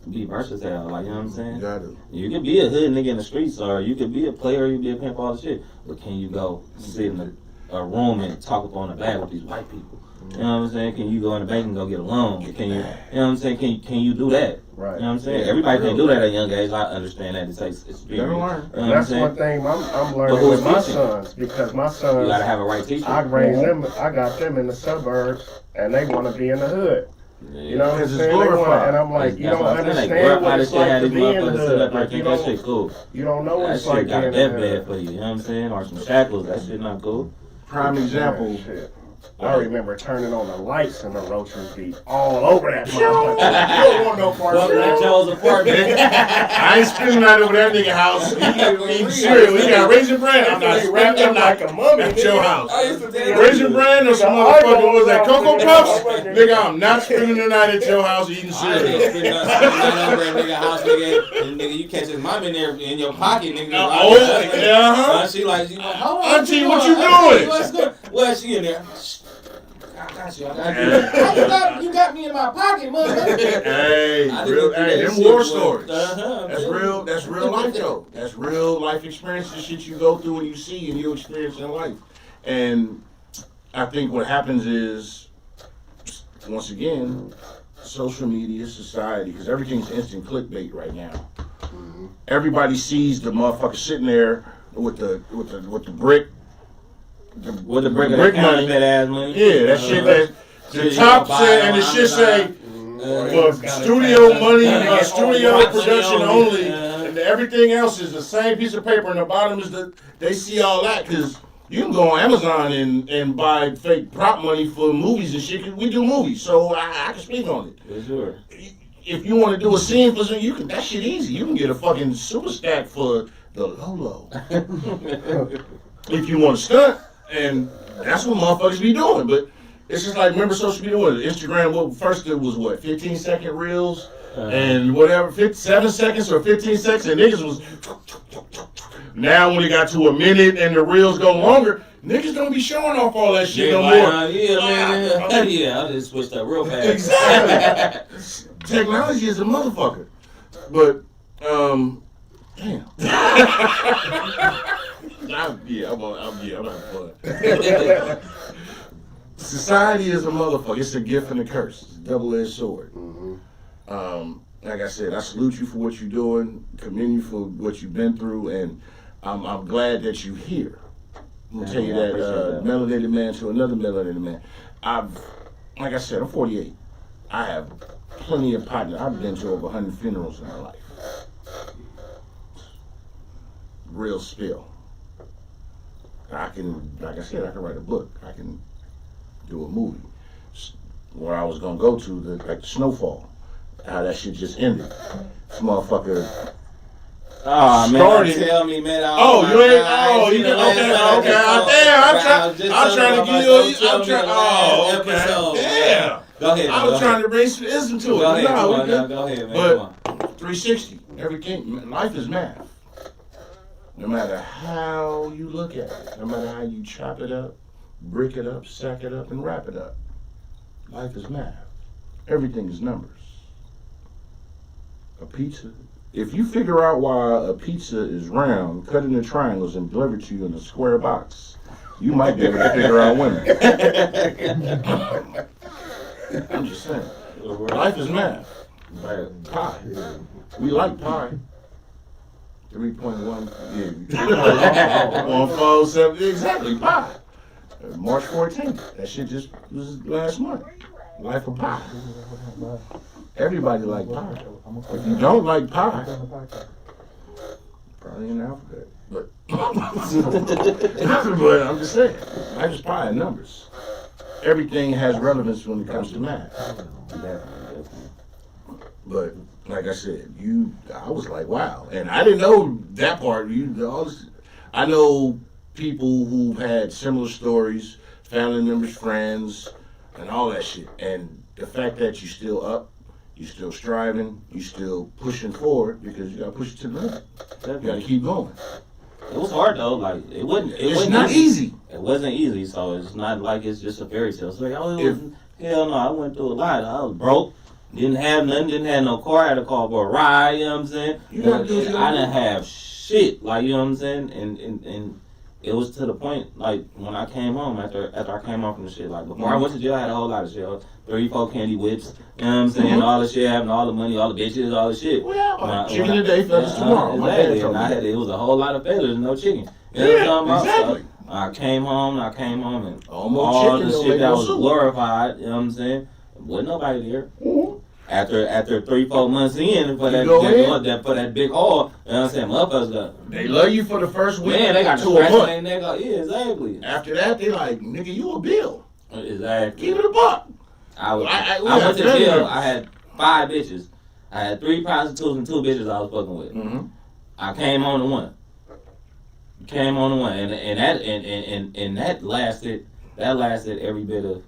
S4: be versatile. Like, you know what I'm saying?
S2: You gotta.
S4: You can be a hood nigga in the streets, or you could be a player, you can be a pimp, all the shit. But can you go sit in a room and talk up on the bag with these white people? You know what I'm saying? Can you go in the bank and go get a loan? Can you? You know what I'm saying? Can you do that?
S3: Right.
S4: You know what I'm saying?
S2: Yeah,
S4: Everybody
S2: real
S4: can't do that at a young age. I understand that it takes experience.
S2: Never learn.
S4: You know what I'm
S3: That's
S4: saying?
S3: one thing I'm
S4: But
S3: learning
S4: who's
S3: with my
S4: teaching?
S3: sons, because my
S4: You
S3: sons,
S4: gotta have a right teacher.
S3: I raised them, I got them in the suburbs, and they want to be in the hood. You know what I'm
S2: Because it's
S3: saying? They wanna,
S2: glorified.
S3: and I'm like, you
S4: That's
S3: don't
S4: what I'm saying. Like,
S3: understand what
S4: glorified
S3: it's
S4: shit,
S3: like
S4: had
S3: to
S4: these
S3: be in the
S4: motherfuckers sit
S3: hood.
S4: up there
S3: Like,
S4: think
S3: you
S4: that shit
S3: don't,
S4: cool.
S3: you don't know what
S4: That
S3: it's like
S4: shit got
S3: being in
S4: that
S3: the
S4: bad
S3: hood.
S4: for you. You know what I'm saying? Or some shackles. That shit not cool.
S2: Prime example.
S3: Yeah, shit. I remember turning on the lights and the roaches be all over that motherfucker. You don't want no part of
S4: Welcome to
S3: that.
S4: Joe's apartment.
S2: I ain't spending that over that nigga house. He eating cereal. He got Raisin Bran. I'm not
S3: They wrapped
S2: spending
S3: up like a mummy.
S2: At your house.
S4: I used to tell
S2: Raisin Bran or some
S3: Nigga,
S2: motherfucker,
S3: I
S2: what was that,
S3: know
S2: Cocoa
S3: that
S2: Puffs?
S3: motherfucker.
S2: Nigga, I'm not spending the night at your house eating
S4: I ain't
S2: cereal.
S4: spending that over at nigga house, nigga. And nigga, you catch his mom in there in your pocket, nigga.
S2: Yeah,
S4: She like, hold on.
S2: Auntie, what you doing?
S4: What's good? Well, she in there. I got you. You got me in my pocket, motherfucker.
S2: Hey,
S4: I
S2: real,
S4: didn't do
S2: hey,
S4: that
S2: them
S4: shit,
S2: war
S4: boy.
S2: stories.
S4: Uh-huh,
S2: That's
S4: man.
S2: real. That's real life, though. That's real life experiences, shit you go through and you see and you experience in life. And I think what happens is, once again, social media, society, because everything's instant clickbait right now. Everybody sees the motherfucker sitting there with the brick.
S4: With the brick of
S2: brick
S4: that
S2: money.
S4: counterfeit ass money.
S2: Yeah, that shit that the
S4: Shit,
S2: top
S4: you know,
S2: said,
S4: buy
S2: and the
S4: on
S2: shit say for studio money, studio production only, and everything else is the same piece of paper, and the bottom is they see all that, because you can go on Amazon and buy fake prop money for movies and shit, 'cause we do movies, so I can speak on it.
S4: For sure.
S2: If you want to do a scene for something, you can, that shit easy. You can get a fucking super stack for the Lolo. If you want to stunt, and that's what motherfuckers be doing, but it's just like, remember social media, what, Instagram, first it was 15-second reels, and whatever, 7 seconds or 15 seconds, and niggas was, now when it got to a minute and the reels go longer, Niggas don't be showing off all that shit
S4: Yeah,
S2: no
S4: like,
S2: more.
S4: man. Yeah, I just switched up real fast.
S2: Exactly. Technology is a motherfucker. But, damn. I'm having fun. Society is a motherfucker. It's a gift and a curse. It's a double-edged sword. Like I said, I salute you for what you're doing, commend you for what you've been through, and I'm glad that you're here. I'm gonna tell you that, melanated man to another melanated man. Like I said, I'm 48. I have plenty of partners. I've been to over 100 funerals in my life. Real spill. Like I said, I can write a book. I can do a movie. Where I was gonna go to, like the Snowfall. How that shit just ended. This motherfucker.
S4: Oh man, tell me, man.
S2: You ain't. Oh, you can. Okay. Damn, I'm trying to give you. Okay. Damn.
S4: Go ahead.
S2: I was trying to bring some ism to it.
S4: Go ahead, man.
S2: But 360. Everything. Life is math. No matter how you look at it, no matter how you chop it up, brick it up, sack it up, and wrap it up, life is math. Everything is numbers. A pizza. If you figure out why a pizza is round, cut into triangles, and delivered to you in a square box, you might be able to figure out women. I'm just saying. Life is math. Pie. We like pie. 3.1. Yeah. 147. Exactly. Pie. March 14th. That shit just was last month. Life of pie. Everybody like pie. If you don't like pie, probably in the alphabet. But but I'm just saying, I just pie in numbers. Everything has relevance when it comes to math. But like I said, I was like, wow, and I didn't know that part. I know people who had similar stories, family members, friends, and all that shit. And the fact that you still up, you still striving, you still pushing forward because you got to push it to the limit. You got to keep going.
S4: It was hard though. Like it wasn't
S2: not easy.
S4: It wasn't easy. So it's not like it's just a fairy tale. It's like hell no. I went through a lot. I was broke. Didn't have nothing. Didn't have no car. I had to call for a ride. You know what I'm saying? I didn't have shit. Like you know what I'm saying? And it was to the point like when I came home after I came home from the shit. Like before I went to jail, I had a whole lot of shit. 3-4 candy whips. You know what I'm saying? All the shit, having all the money, all the bitches, all the shit.
S2: Well, chicken today, feathers tomorrow.
S4: Exactly. And it was a whole lot of feathers and no chicken. You know what I'm talking about? So I came home and all the shit that was glorified. You know what I'm saying? Wasn't nobody there. After 3-4 months in for that big haul, you know what I'm saying? Motherfuckers got.
S2: They love you for the first week.
S4: Man, they got
S2: to a month.
S4: Yeah, exactly.
S2: After that, they like, nigga, you a bill.
S4: Exactly.
S2: Keep it a buck.
S4: I went to jail. I had 5 bitches. I had 3 prostitutes and 2 bitches I was fucking with.
S2: Mm-hmm.
S4: I came on to one. And that lasted every bit of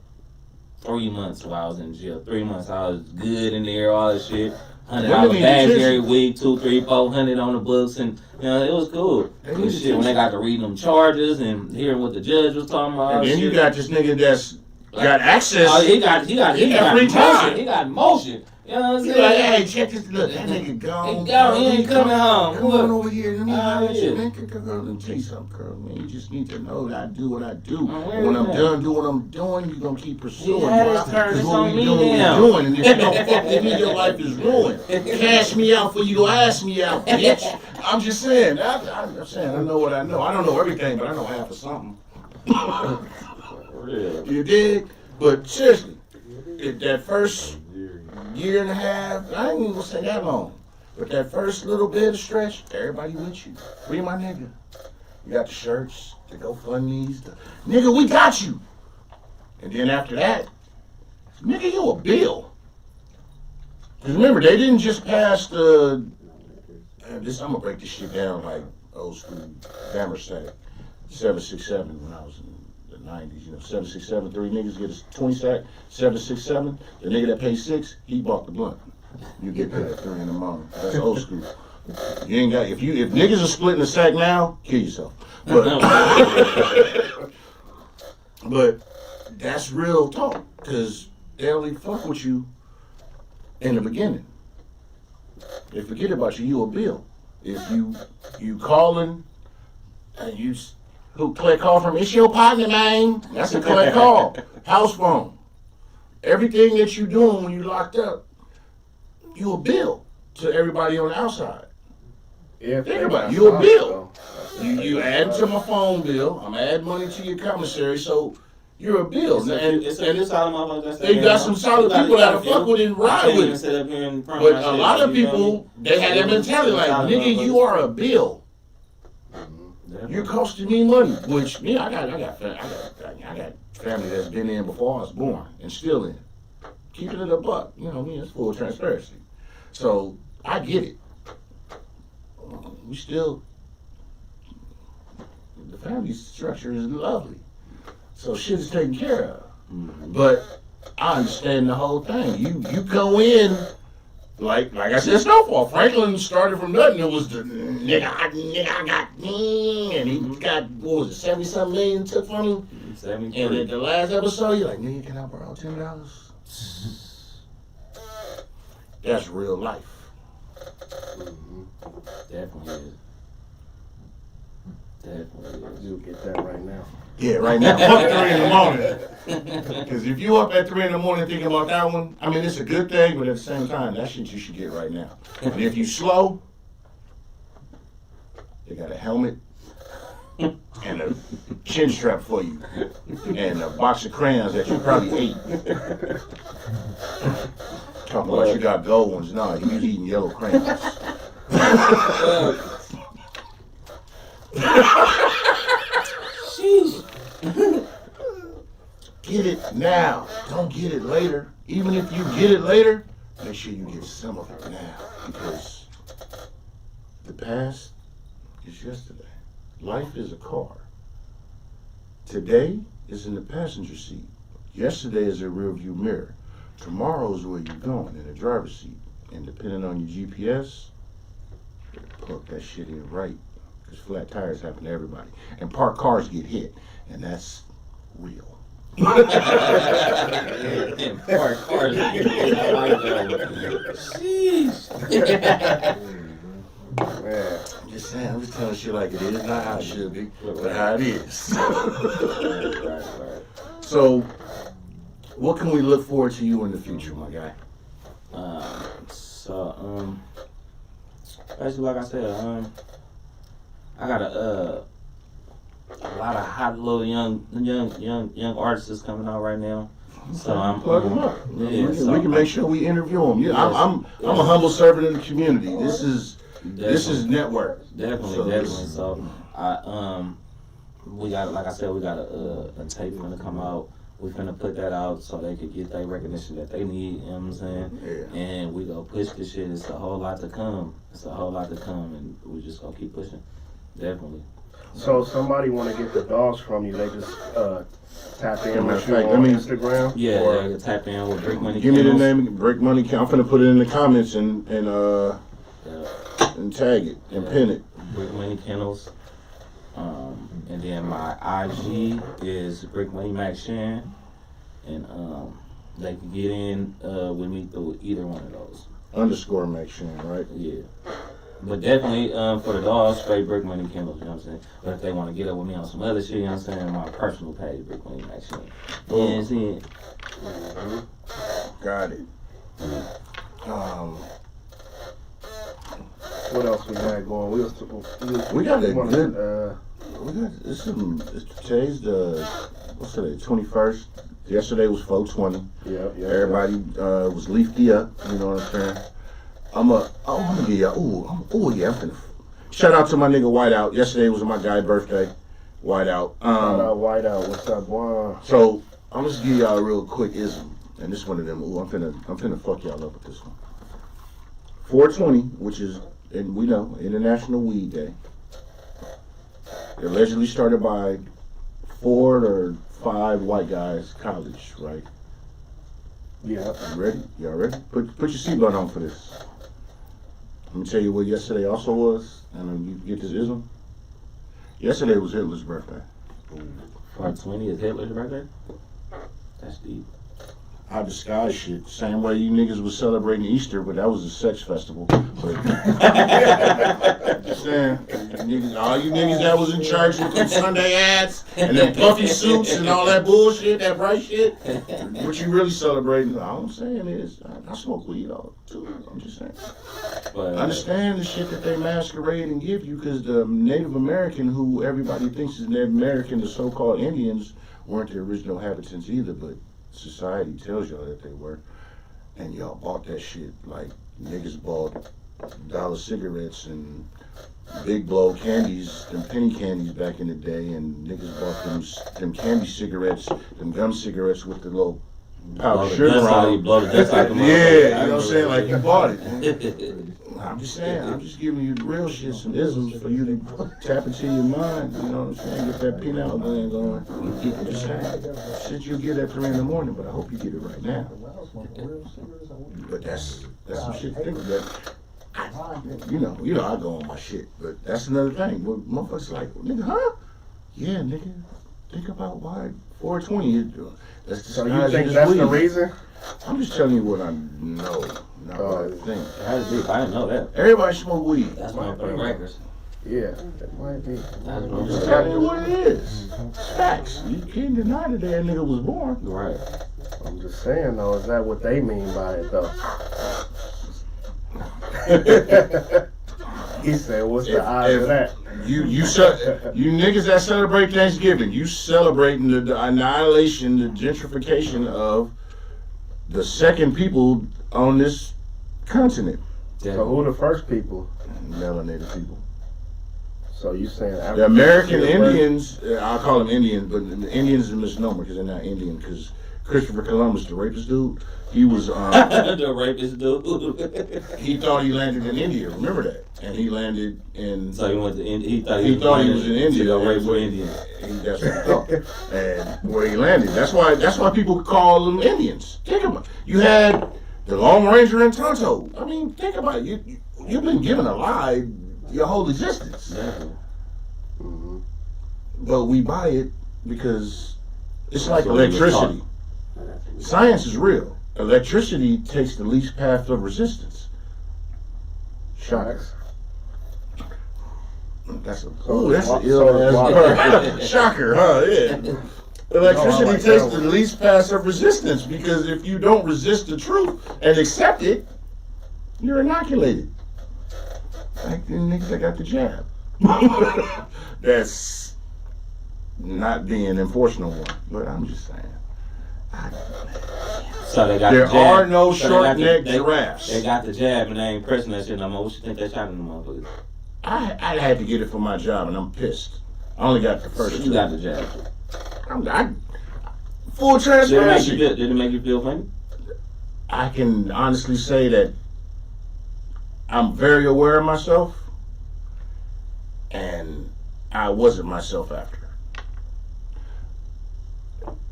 S4: 3 months while I was in jail. 3 months I was good in there, all that shit. $100 bags every week, 2, 3, 400 on the books, and you know it was cool. And shit, when they got to reading them charges and hearing what the judge was talking about.
S2: And then you got this nigga that's got access.
S4: Oh, he got motion. He got motion. You know what I'm saying?
S2: Like, hey, check this. Look, that nigga gone.
S4: He ain't coming home.
S2: Come on over here. Let me holler at you, man. Let me tell you something, girl. Man, you just need to know that I do what I do. When I'm done doing what I'm doing, you gonna keep pursuing.
S4: Because
S2: what we doing, And if you don't fuck with me, your life is ruined. Cash me out before you go ask me out, bitch. I'm just saying. I'm saying I know what I know. I don't know everything, but I know half of something. You dig? But seriously, that first year and a half, I ain't even gonna say that long, but that first little bit of stretch, everybody with you. Free my nigga. You got the shirts, the GoFundMes, nigga, we got you. And then after that, nigga, you a bill. Cause remember, they didn't just pass I'm gonna break this shit down like old school grammar said. 767 when I was in the 90s, 767, 3 niggas get a 20 sack, 767, the nigga that pays 6, he bought the blunt. You get that at 3 in the morning. That's old school. You ain't got, if niggas are splitting the sack now, kill yourself. But that's real talk, because they only fuck with you in the beginning. They forget about you. You a bill. If you calling and who collect call from, it's your partner, man. That's a collect call. House phone. Everything that you doing when you locked up, you a bill to everybody on the outside. Think about it. You a bill. You add to my phone bill. I'm adding money to your commissary, so you're a bill.
S4: They
S2: got some solid people that'll fuck with it and ride with it. But a lot of people, they had that mentality like, nigga, you are a bill. You're costing me money. Which, yeah, I got family that's been in before I was born and still in. Keeping it a buck, you know what I mean? It's full of transparency. So I get it. We still, the family structure is lovely. So shit is taken care of. But I understand the whole thing. You go in, like I said, Snowfall. Franklin started from nothing. It was the nigga I got, and he got, what was it, 70-something million took from him?
S4: 73.
S2: And at the last episode, you're like, nigga, can I borrow $10? That's real life.
S4: Definitely is.
S3: You'll get that right now.
S2: Yeah, right now. Fuck 3 in the morning. Because if you up at 3 in the morning thinking about that one, I mean, it's a good thing, but at the same time, that shit you should get right now. And if you slow, they got a helmet and a chin strap for you and a box of crayons that you probably ate. Talking about you got gold ones. No, you was eating yellow crayons. Get it now. Don't get it later. Even if you get it later, make sure you get some of it now. Because the past is yesterday. Life is a car. Today is in the passenger seat. Yesterday is a rear view mirror. Tomorrow is where you're going, in the driver's seat. And depending on your GPS, plug that shit in right. Because flat tires happen to everybody. And parked cars get hit. And that's real.
S4: Sheesh.
S3: Man.
S2: I'm just saying, I'm just telling shit like it is, not how it should be, but how it is.
S4: Right.
S2: So, what can we look forward to you in the future, my guy?
S4: Basically, like I said, I got a lot of hot little young artists coming out right now. So I'm
S2: Plug them up.
S4: Yeah,
S2: we can make sure we interview them. Yeah, I'm a humble servant in the community. This is network.
S4: Definitely. So we got, like I said, we got a tape finna come out. We finna put that out so they could get that recognition that they need, you know what I'm saying?
S2: Yeah.
S4: And we gonna push this shit. It's a whole lot to come. And we just gonna keep pushing. Definitely.
S3: So if somebody want to get the dogs from you, they just tap in with you
S2: Fact,
S3: on Instagram?
S4: Yeah,
S3: or
S4: they can tap in with Break Money
S2: Give me the
S4: Kennels.
S2: name, Break Money. I'm finna put it in the comments and tag it and pin it.
S4: Brick Money Kennels. And then my IG is Brick Money Max Shan. And they can get in with me through either one of those.
S2: _ Max Shan, right?
S4: Yeah. But definitely for the dogs, straight Brick Money Kennels, you know what I'm saying? But if they want to get up with me on some other shit, you know what I'm saying? My personal page, Brick Money Max Shan. You know what I'm saying?
S2: Got it.
S3: what else we had going?
S2: We got a
S3: wanted,
S2: good. Today's the, what's today, 21st. Yesterday was 420.
S3: Yeah.
S2: Everybody was leafy up, you know what I'm saying? I'm gonna give y'all, I'm finna. Shout out to my nigga Whiteout. Yesterday was my guy's birthday. Whiteout.
S3: Whiteout, what's up, boy?
S2: So I'm just give y'all a real quick ism. And this one of them, I'm finna fuck y'all up with this one. 420, which is, and we know, International Weed Day. Allegedly started by 4 or 5 white guys, college, right?
S3: Yeah.
S2: You ready? Y'all ready? Put your seatbelt on for this. Let me tell you what yesterday also was, and you get this ism. Yesterday was Hitler's birthday.
S4: 420 is Hitler's birthday? That's deep.
S2: I disguise shit. Same way you niggas was celebrating Easter, but that was a sex festival. But just saying, all you niggas that was in church with them Sunday hats and them puffy suits and all that bullshit, that bright shit, what you really celebrating? All I'm saying is, I smoke weed all too. I'm just saying.
S4: But,
S2: Understand the shit that they masquerade and give you, because the Native American, who everybody thinks is Native American, the so-called Indians, weren't the original habitants either, but society tells y'all that they were, and y'all bought that shit like niggas bought dollar cigarettes and big blow candies, them penny candies back in the day, and niggas bought them candy cigarettes, them gum cigarettes with the little powdered sugar on them.
S4: Blow the dust out the
S2: Yeah, you know what I'm saying? Like you bought it. I'm just saying, I'm just giving you the real shit, some isms for you to tap into your mind, you know what I'm saying? Get that pineal gland going. I'm just saying, shit you'll get at 3 in the morning, but I hope you get it right now. But that's some shit to think about. You know, I go on my shit, but that's another thing. Well, motherfuckers like, nigga, huh? Yeah, nigga, think about why 420 is doing. That's the
S3: So you think that's the reason?
S2: I'm just telling you what I know, not what I think.
S4: That's deep. I didn't know that.
S2: Everybody smoke weed.
S4: That's one for the records.
S3: Yeah, that might be.
S4: That's
S2: I'm
S4: one
S2: just
S4: for the
S2: telling you
S4: records.
S2: what it is. It's facts. You can't deny that that nigga was born.
S4: Right.
S3: I'm just saying though, is that what they mean by it though? He said, "What's the odds of that?"
S2: You niggas that celebrate Thanksgiving, you celebrating the annihilation, the gentrification of the second people on this continent.
S3: So who the first people?
S2: Melanated people.
S3: So you saying
S2: The American Indians, I call them Indians, but the Indians is a misnomer because they're not Indian, because Christopher Columbus, the rapist dude, he was
S4: The rapist dude.
S2: he thought he landed in India. Remember that? And he landed in.
S4: So he went to India. He thought
S2: He thought he was in India.
S4: To go rape for
S2: and
S4: Indians.
S2: That's what he thought. And where he landed. That's why people call them Indians. Think about it. You had the Lone Ranger and Tonto. I mean, think about it. You've been given a lie your whole existence.
S4: Exactly.
S3: Mm-hmm.
S2: But we buy it because it's like
S4: That's what we were
S2: electricity. Science is real. Electricity takes the least path of resistance. Shocker. That's an ill ass shocker, huh? Yeah. Electricity takes the least path of resistance, because if you don't resist the truth and accept it, you're inoculated. Like the niggas that got the jab. That's not being enforced no more. But I'm just saying.
S4: So they got
S2: There
S4: the jab.
S2: are no
S4: So
S2: short-necked giraffes.
S4: They got the jab and they ain't pressing that shit no more. What you think they shot in the motherfuckers?
S2: I had to get it for my job, and I'm pissed. I only got the first
S4: You
S2: two.
S4: got the jab.
S2: Full transparency.
S4: Did it make you feel funny?
S2: I can honestly say that I'm very aware of myself, and I wasn't myself after.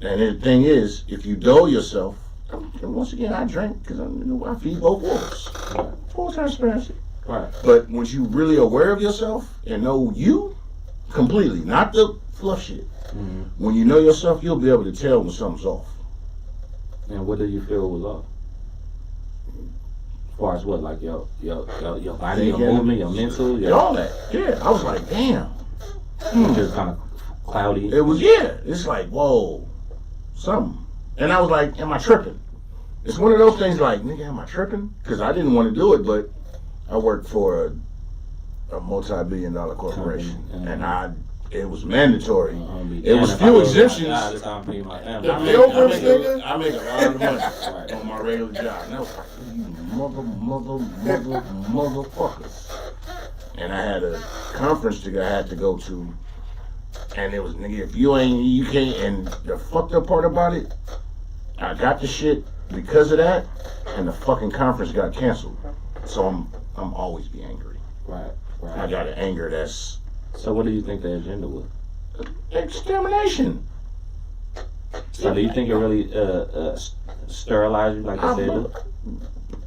S2: And the thing is, if you dull yourself, and once again, I drink because I feed both wolves. Full transparency.
S4: Right.
S2: But once you really aware of yourself and know you completely, not the fluff shit.
S4: Mm-hmm.
S2: When you know yourself, you'll be able to tell when something's off.
S4: And what do you feel was off? As far as what, like your body, your movement, your mental,
S2: all that. Yeah, I was like, damn.
S4: Just kind of cloudy.
S2: It was, yeah. It's like, whoa, something. And I was like, am I tripping? It's one of those things like, nigga, am I tripping? Because I didn't want to do it, but I worked for a multi-billion-dollar corporation, and it was mandatory. It was few exemptions. I make a lot of money on my regular job. And I was like, you motherfuckers. And I had a conference I had to go to, and it was, nigga, if you can't, and the fucked up part about it, I got the shit because of that, and the fucking conference got canceled. So I'm always be angry.
S4: Right.
S2: I got an anger that's...
S4: So what do you think the agenda was?
S2: Extermination.
S4: So do you think it really sterilized you, like I said?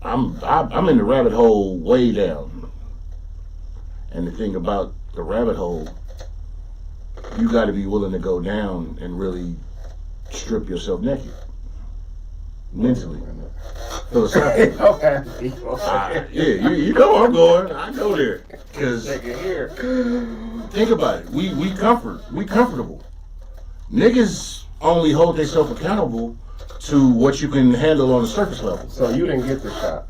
S2: I'm in the rabbit hole way down. And the thing about the rabbit hole, you got to be willing to go down and really strip yourself naked, mentally, philosophically.
S3: Okay.
S2: Yeah, you know I'm going. I go there because
S3: Take it here.
S2: think about it. We comfortable. Niggas only hold themselves accountable to what you can handle on the surface level.
S3: So you didn't get the shot.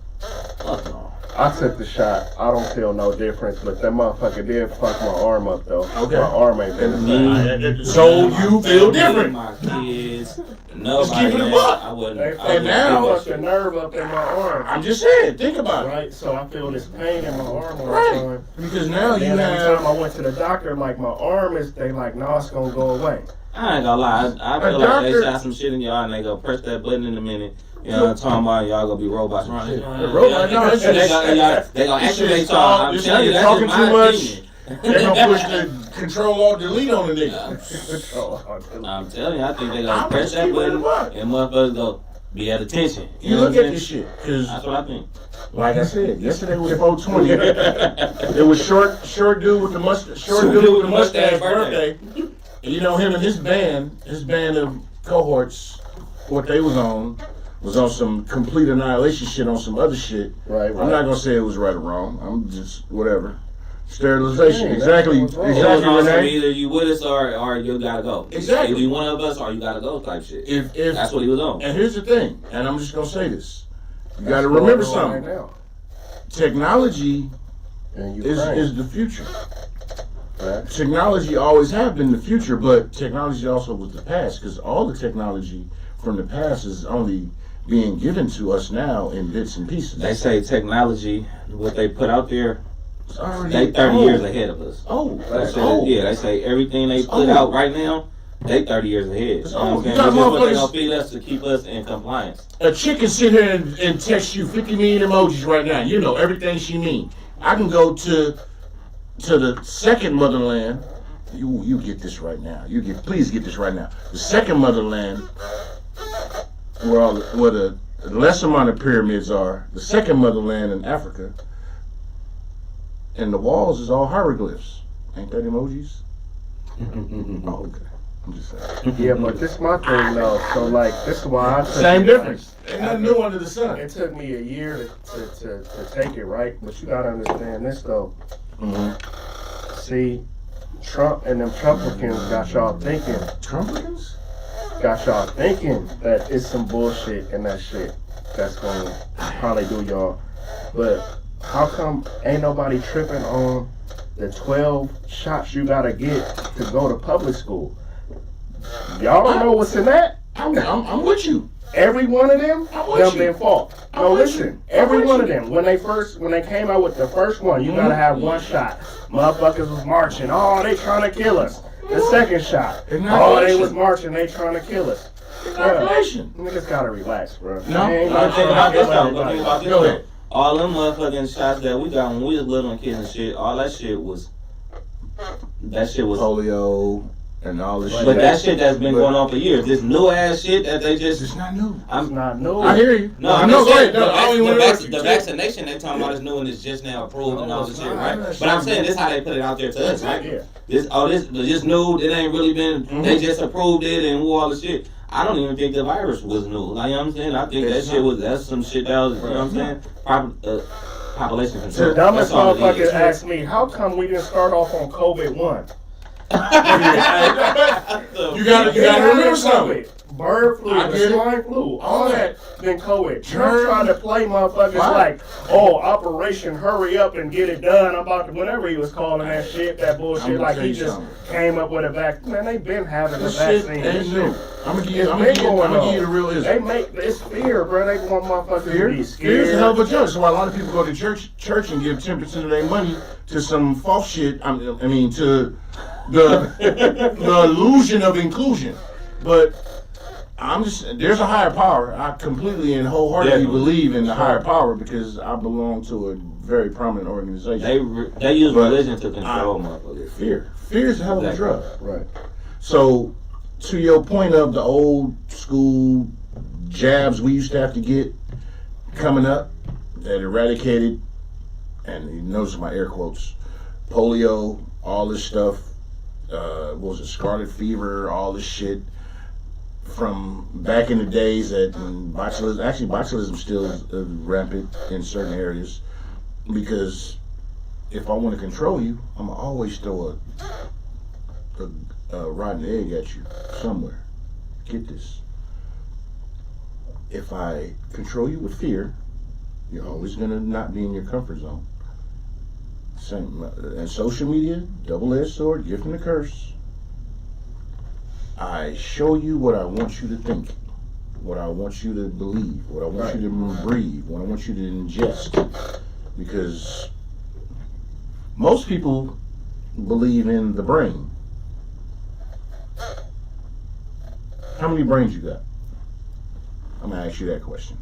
S4: Fuck no.
S3: I took the shot. I don't feel no difference, but that motherfucker did fuck my arm up though.
S2: Okay.
S3: My arm ain't been the same.
S2: So you feel different.
S4: My kids,
S2: Just
S4: nobody.
S2: keep it a
S4: man,
S2: buck.
S4: I wouldn't.
S3: They
S4: I wouldn't
S2: now-
S4: do that
S3: fucked the
S4: shit.
S3: nerve up in my arm.
S2: I'm just saying, think about it.
S3: Right, so I feel this pain in my arm all the
S2: Right.
S3: time.
S2: Because now you
S3: Then every time
S2: have
S3: I went to the doctor, like my arm is, they like, no, it's gonna go away.
S4: I ain't gonna lie. I feel
S2: A
S4: like
S2: doctor-
S4: they shot some shit in your eye and they go press that button in a minute. You know what I'm talking about? Y'all gonna be robots running.
S2: robot, no, it's just-
S4: They gonna
S2: this shit
S4: activate
S2: is
S4: y'all.
S2: called-
S4: I'm
S2: this
S4: telling you,
S2: nigga
S4: that's
S2: talking
S4: just my
S2: too much.
S4: opinion.
S2: They're gonna push the control alt delete on the nigga.
S4: I'm telling you, I think they
S2: I'm
S4: gonna press
S2: just
S4: that
S2: keeping it a
S4: button
S2: buck.
S4: and motherfuckers go be at attention.
S2: You
S4: know
S2: look
S4: what I'm
S2: at this
S4: saying?
S2: shit, because
S4: That's what I think.
S2: like I said, yesterday was 420. It was short dude with the mustache, short dude with the mustache birthday. And you know him and his band of cohorts, what they was on some complete annihilation shit on some other shit.
S3: Right,
S2: I'm not gonna say it was right or wrong. I'm just whatever. Sterilization,
S3: Yeah,
S2: exactly,
S3: that's what's wrong.
S4: It was
S2: exactly,
S4: also
S2: Renee.
S4: either you with us or you gotta go.
S2: Exactly.
S4: Either you one of us or you gotta go type shit.
S2: If
S4: That's what he was on.
S2: and here's the thing, and I'm just gonna say this: you got
S3: That's
S2: to remember
S3: going on
S2: something.
S3: right now.
S2: Technology
S3: In
S2: is
S3: Ukraine.
S2: the future.
S3: Right.
S2: Technology always have been the future, but technology also was the past, because all the technology from the past is only being given to us now in bits and pieces.
S4: They say technology, what they put out there,
S2: It's already
S4: they 30
S2: old.
S4: years ahead of us.
S2: Oh,
S4: They
S2: that's
S4: say,
S2: old.
S4: yeah, they say everything they
S2: It's
S4: put
S2: old.
S4: out right now, they 30 years ahead.
S2: It's
S4: You know what I'm
S2: old. You
S4: saying?
S2: got
S4: That's just what they
S2: motherfuckers-
S4: gonna feed us to keep us in compliance.
S2: A chick can sit here and text you 50 million emojis right now. You know everything she mean. I can go to the second motherland. You get this right now. Please get this right now. The second motherland, where the less amount of pyramids are. The second motherland in Africa, and the walls is all hieroglyphs. Ain't that emojis? Oh, okay. I'm just saying.
S3: Yeah, but this my thing though. So like, this is why I took
S2: Same
S3: it,
S2: difference.
S3: like,
S2: Ain't nothing new under the sun.
S3: It took me a year to take it, right? But you gotta understand this though.
S2: Mm-hmm.
S3: See, Trump and them Trumplicans got y'all thinking
S2: Trumplicans?
S3: that it's some bullshit in that shit that's gonna probably do y'all. But how come ain't nobody tripping on the 12 shots you gotta get to go to public school? Y'all don't know what's in that?
S2: I'm with you.
S3: Every one of them,
S2: I'm with
S3: them
S2: you.
S3: been fought.
S2: I'm
S3: No,
S2: with
S3: listen.
S2: you.
S3: Every
S2: I'm with
S3: one of
S2: you.
S3: them, when they came out with the first one, you gotta have one shot. Motherfuckers was marching. Oh, they trying to kill us. The second shot. Oh, they
S2: Inoculation.
S3: was marching. They trying to kill us.
S2: Inoculation.
S3: Niggas gotta relax, bro.
S2: No.
S3: They ain't
S4: But
S3: not
S4: think
S3: trying
S4: about
S3: to
S4: this
S3: kill
S4: though. But think about
S3: everybody.
S4: this
S2: Go
S4: though.
S2: ahead.
S4: All them motherfucking shots that we got when we was little and kids and shit, all that shit was
S2: Polio and all this shit.
S4: But that shit that's been going on for years. This new ass shit that they
S2: It's
S4: just.
S2: not new.
S3: It's not new.
S2: I hear you.
S4: No,
S2: I
S4: I'm
S2: know.
S4: just
S2: Go
S4: saying,
S2: ahead. No, I don't even want to interrupt you.
S4: the vaccination they talking about is new and it's just now approved and all this shit,
S2: I
S4: right?
S2: understand.
S4: But I'm saying this how they put it out there to us, right?
S3: Yeah.
S4: This new, it ain't really been. They just approved it and all the shit. I don't even think the virus was new. Like, you know what I'm saying? I think
S2: It's
S4: that shit
S2: not.
S4: that's some shit that was, you know what I'm saying? Population control.
S3: The dumbest
S4: That's all it
S3: motherfucker
S4: is.
S3: asked me, how come we didn't start off on COVID-1?
S2: You gotta remember something.
S3: Bird flu,
S2: I
S3: the
S2: get it.
S3: swine flu, all that been COVID. Trump
S2: Germ.
S3: tried to play motherfuckers
S2: Right.
S3: like, oh, Operation Hurry Up and Get It Done. I'm about to, whatever he was calling that shit, that
S2: I'm
S3: bullshit,
S2: gonna
S3: like
S2: tell
S3: he
S2: you
S3: just
S2: something.
S3: came up with a vaccine. Man, they been having a
S2: This shit
S3: vaccine.
S2: ain't new. I'm gonna give you.
S3: It's
S2: I'm
S3: been
S2: gonna
S3: going
S2: give
S3: on.
S2: you the real
S3: They
S2: Israel.
S3: make, it's fear, bro. They want motherfuckers to
S2: Fear.
S3: be
S2: Fear is a
S3: scared.
S2: hell of a drug. That's why a lot of people go to church and give 10% of their money to some false shit. I mean, to the illusion of inclusion. But there's a higher power. I completely and wholeheartedly
S4: Definitely.
S2: believe in the higher power because I belong to a very prominent organization.
S4: They use
S2: But
S4: religion to control motherfuckers.
S2: Fear is a hell of a
S4: Exactly.
S2: drug.
S3: Right.
S2: So, to your point of the old school jabs we used to have to get coming up that eradicated, and you notice my air quotes, polio, all this stuff, what was it, scarlet fever, all this shit from back in the days that botulism, actually botulism still is rampant in certain areas, because if I want to control you, I'm going to always throw a rotten egg at you somewhere. Get this. If I control you with fear, you're always going to not be in your comfort zone. Same. And social media, double-edged sword, gift and a curse. I show you what I want you to think, what I want you to believe, what I want you to breathe, what I want you to ingest. Because most people believe in the brain. How many brains you got? I'm going to ask you that question.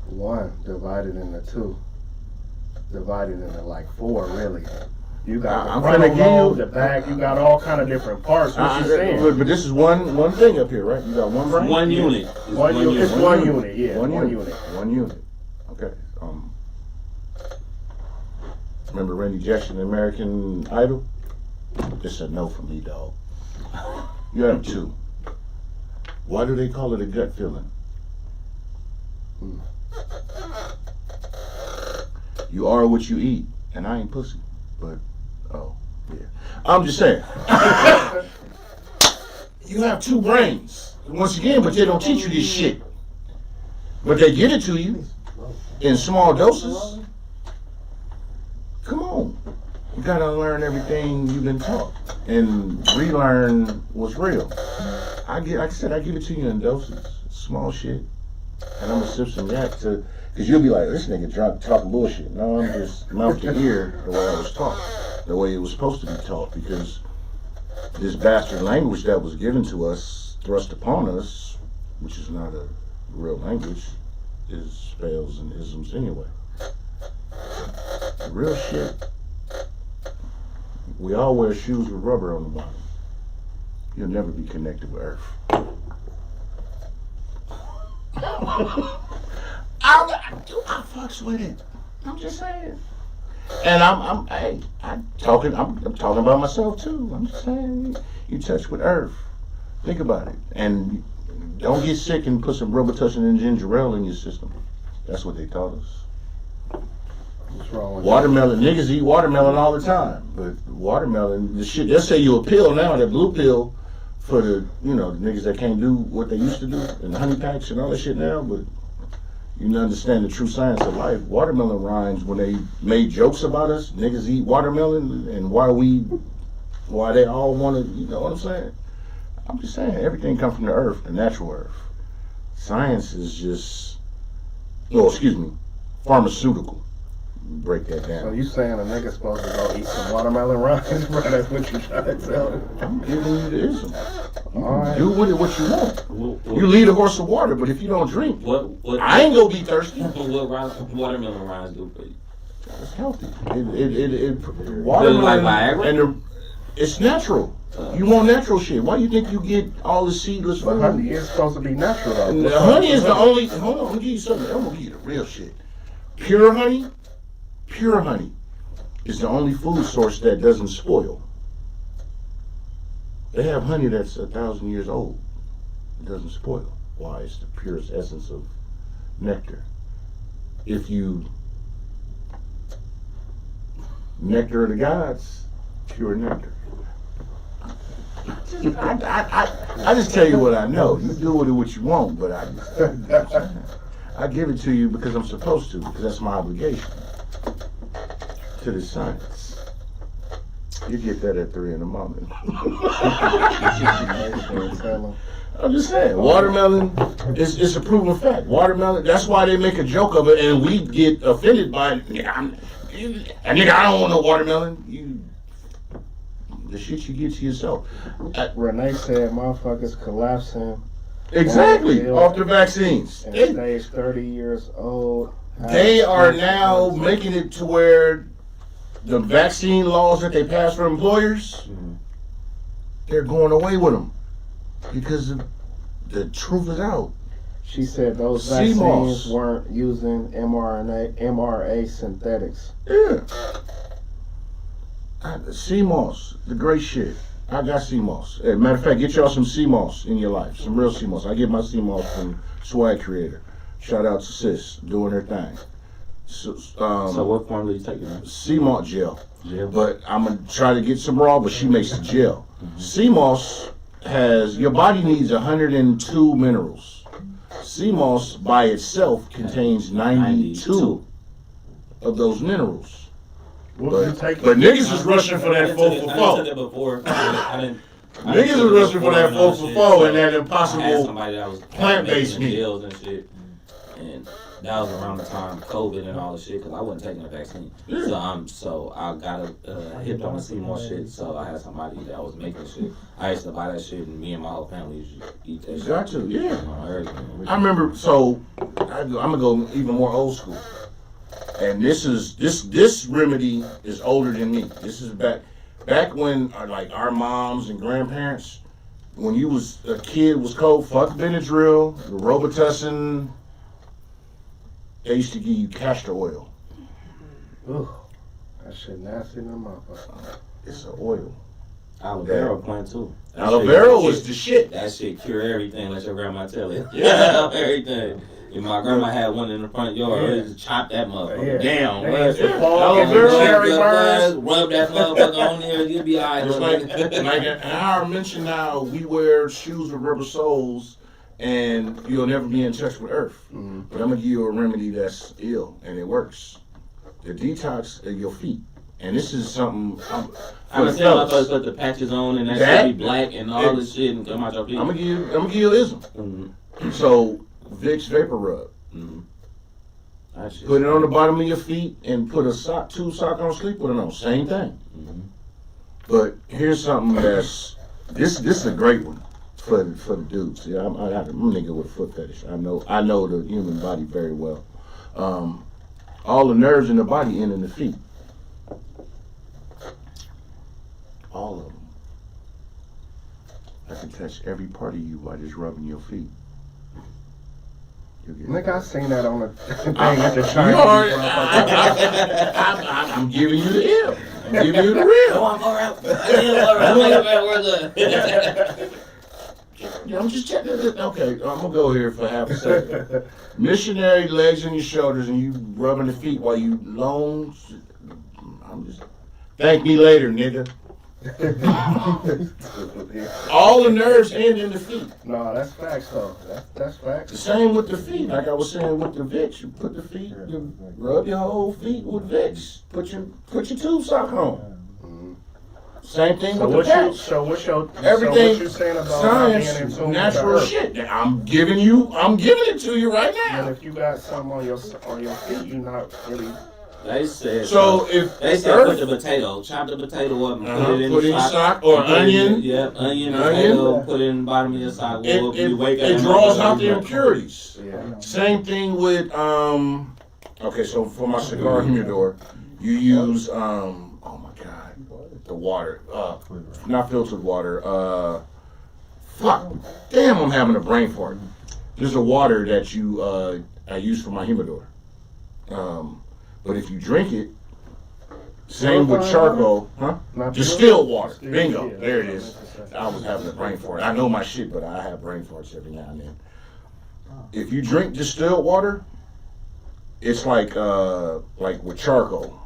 S3: 1 divided into 2. Divided into like 4, really. You got the frontal lobe, the back, you got all kind of different parts. What you saying?
S2: But this is one thing up here, right? You got one brain?
S4: One unit.
S3: It's one unit, yeah.
S2: One unit. One unit. Okay. Remember Randy Jackson, American Idol? It's a no for me, dog. You have 2. Why do they call it a gut feeling? You are what you eat, and I ain't pussy, but yeah. I'm just saying. You have 2 brains, once again, but they don't teach you this shit. But they get it to you in small doses. Come on. You gotta learn everything you've been taught and relearn what's real. Like I said, I give it to you in doses, small shit. And I'm gonna sip some yak because you'll be like, this nigga drunk talking bullshit. No, I'm just mouth to ear the way I was taught, the way it was supposed to be taught, because this bastard language that was given to us, thrust upon us, which is not a real language, is spells and isms anyway. The real shit, we all wear shoes with rubber on the bottom. You'll never be connected with Earth. I fucks with it. I'm just saying. And I'm talking about myself too. I'm just saying, you touch with Earth. Think about it. And don't get sick and put some rubber touching and ginger ale in your system. That's what they taught us.
S3: What's wrong with
S2: Watermelon, niggas eat watermelon all the time. But watermelon, the shit, they'll say you a pill now, that blue pill for the, the niggas that can't do what they used to do, and honey packs and all that shit now, but you understand the true science of life. Watermelon rhymes, when they made jokes about us, niggas eat watermelon, and why they all want to, you know what I'm saying? I'm just saying, everything comes from the earth, the natural earth. Science is just, pharmaceutical. Break that down.
S3: So you saying a nigga supposed to go eat some watermelon rinds, bro? That's what you trying to tell him?
S2: I'm giving you the ism.
S3: Right.
S2: Do with it what you want. You lead a horse to water, but if you don't drink, I ain't gonna be thirsty.
S4: What watermelon rinds do for you?
S2: It's healthy. Watermelon, and it's natural. You want natural shit. Why do you think you get all the seedless food?
S3: But honey is supposed to be natural though.
S2: The honey is the only. Hold on, I'm gonna give you something. I'm gonna give you the real shit. Pure honey is the only food source that doesn't spoil. They have honey that's 1,000 years old. It doesn't spoil. Why? It's the purest essence of nectar. If you nectar of the gods, pure nectar. I just tell you what I know. You do with it what you want, but I give it to you because I'm supposed to, because that's my obligation to the science. You get that at 3 in the morning. I'm just saying, watermelon is a proven fact. Watermelon, that's why they make a joke of it, and we get offended by it. Nigga, I don't want no watermelon. The shit you get to yourself.
S3: Renee said motherfuckers collapsing.
S2: Exactly, off the vaccines.
S3: And stage 30 years old.
S2: They are now making it to where the vaccine laws that they pass for employers, they're going away with them because the truth is out.
S3: She said those vaccines weren't using mRNA synthetics.
S2: Yeah. Sea moss, the great shit. I got sea moss. As a matter of fact, get y'all some sea moss in your life, some real sea moss. I get my sea moss from Swag Creator. Shout out to Sis, doing her thing. So
S4: what formula you taking?
S2: sea moss gel.
S4: Gel.
S2: But I'm gonna try to get some raw, but she makes the gel. Sea moss has, your body needs 102 minerals. Sea moss by itself contains 92 of those minerals. But niggas is rushing for that 4 for 4.
S4: I said that before.
S2: Niggas is rushing for that 4 for 4 and that impossible
S4: somebody that was
S2: plant-based meat.
S4: Deals and shit. And that was around the time of COVID and all the shit, because I wasn't taking the vaccine.
S2: Yeah.
S4: So I got hipped on the Seymour shit. So I had somebody that was making shit. I used to buy that shit, and me and my whole family used to eat that shit.
S2: Got to, yeah.
S4: Everything.
S2: I remember, so I'm gonna go even more old school. And this remedy is older than me. This is back when like our moms and grandparents, when you was a kid was cold, fuck Benadryl, the Robitussin, they used to give you castor oil.
S3: Ugh, that shit nasty in the motherfucker.
S2: It's an oil.
S4: Aloe vera plant too.
S2: Aloe vera was the shit.
S4: That shit cure everything. Let your grandma tell it. Yeah, everything. If my grandma had one in the front yard, I just chop that motherfucker down.
S2: Aloe vera, cherry burns.
S4: Rub that motherfucker on there, you'll be alright.
S2: It's like an hour mentioned now, we wear shoes with rubber soles and you'll never be in touch with earth.
S3: Mm-hmm.
S2: But I'm gonna give you a remedy that's ill and it works. The detox of your feet. And this is something
S4: I understand. I thought put the patches on and that should be black and all this shit and come out your feet.
S2: I'm gonna give you an ism.
S4: Mm-hmm.
S2: So Vicks Vapor Rub.
S4: Mm-hmm.
S2: Put it on the bottom of your feet and put a two sock on, sleep with it on. Same thing.
S4: Mm-hmm.
S2: But here's something that's this is a great one for the dudes. Yeah, I'm a nigga with a foot fetish. I know the human body very well. All the nerves in the body end in the feet. All of them. I can touch every part of you by just rubbing your feet.
S3: Nigga, I seen that on the thing at the Chinese.
S2: I'm giving you the ill. I'm giving you the real.
S4: Go on, go around.
S2: I'm just checking it. Okay, I'm gonna go here for half a second. Missionary legs and your shoulders, and you rubbing the feet while you long. I'm just. Thank me later, nigga. All the nerves end in the feet.
S3: No, that's facts though. That's
S2: The
S3: facts.
S2: same with the feet. Like I was saying with the Vicks, you put the feet, you rub your whole feet with Vicks. Put your tube sock on. Same thing with the patch.
S3: So what's your
S2: Everything,
S3: what you saying about not being in
S2: science,
S3: tune with
S2: natural
S3: the earth?
S2: shit. I'm giving it to you right
S3: And
S2: now.
S3: if you got something on your feet, you're not really.
S4: They said
S2: So if
S4: they said put the potato, chop the potato up and put it in the
S2: sock or onion.
S4: Yep, onion, potato, put it in the bottom of your sock.
S2: It draws out the impurities.
S3: Yeah.
S2: Same thing with okay, so for my cigar humidor, you use oh my god, the water, not filtered water. Fuck, damn, I'm having a brain fart. There's a water that I use for my humidor. But if you drink it, same with charcoal, huh? Distilled water. Bingo. There it is. I was having a brain fart. I know my shit, but I have brain farts every now and then. If you drink distilled water, it's like with charcoal.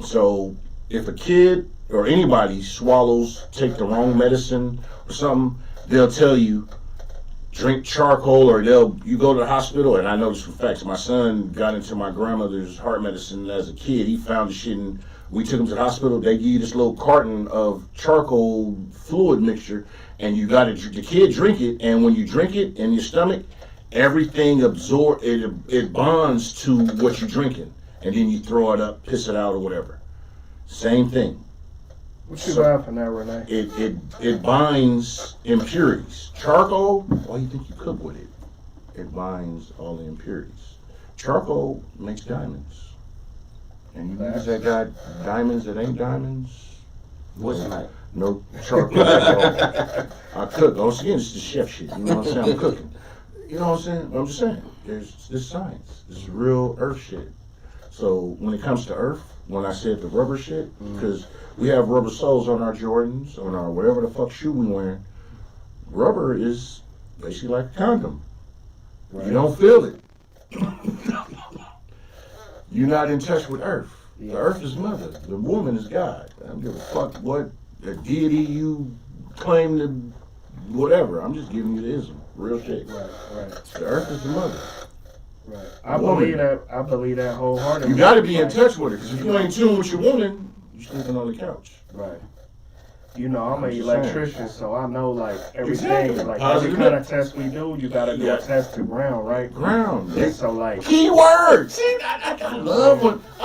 S2: So if a kid or anybody take the wrong medicine or something, they'll tell you drink charcoal, or you go to the hospital, and I know this for facts. My son got into my grandmother's heart medicine as a kid. He found the shit, and we took him to the hospital. They give you this little carton of charcoal fluid mixture, and you got to the kid drink it, and when you drink it in your stomach, everything it bonds to what you're drinking, and then you throw it up, piss it out, or whatever. Same thing.
S3: What you got for that, Renee?
S2: It binds impurities. Charcoal, why do you think you cook with it? It binds all the impurities. Charcoal makes diamonds. And you niggas that got diamonds that ain't diamonds,
S4: What's like?
S2: no charcoal at all. I cook. Once again, it's the chef shit. You know what I'm saying? I'm cooking. You know what I'm saying? I'm just saying. There's this science. This is real earth shit. So when it comes to earth, when I said the rubber shit, because we have rubber soles on our Jordans, on our whatever the fuck shoe we wearing. Rubber is basically like a condom.
S3: Right.
S2: You don't feel it. You're not in touch with Earth.
S3: Yeah.
S2: The Earth is mother. The woman is God. I don't give a fuck what deity you claim to, whatever. I'm just giving you the ism. Real shit.
S3: Right.
S2: The Earth is the mother.
S3: Right. I believe that wholeheartedly.
S2: You got to be in touch with her, because if you ain't in tune with your woman, you're sleeping on the couch.
S3: Right. You know, I'm an
S2: just
S3: electrician, so I know like everything,
S2: Exactly.
S3: like
S2: Positive.
S3: every kind of test we do, you gotta do
S2: Yeah.
S3: a test to ground, right?
S2: Ground.
S3: And so like,
S2: Keyword. See, I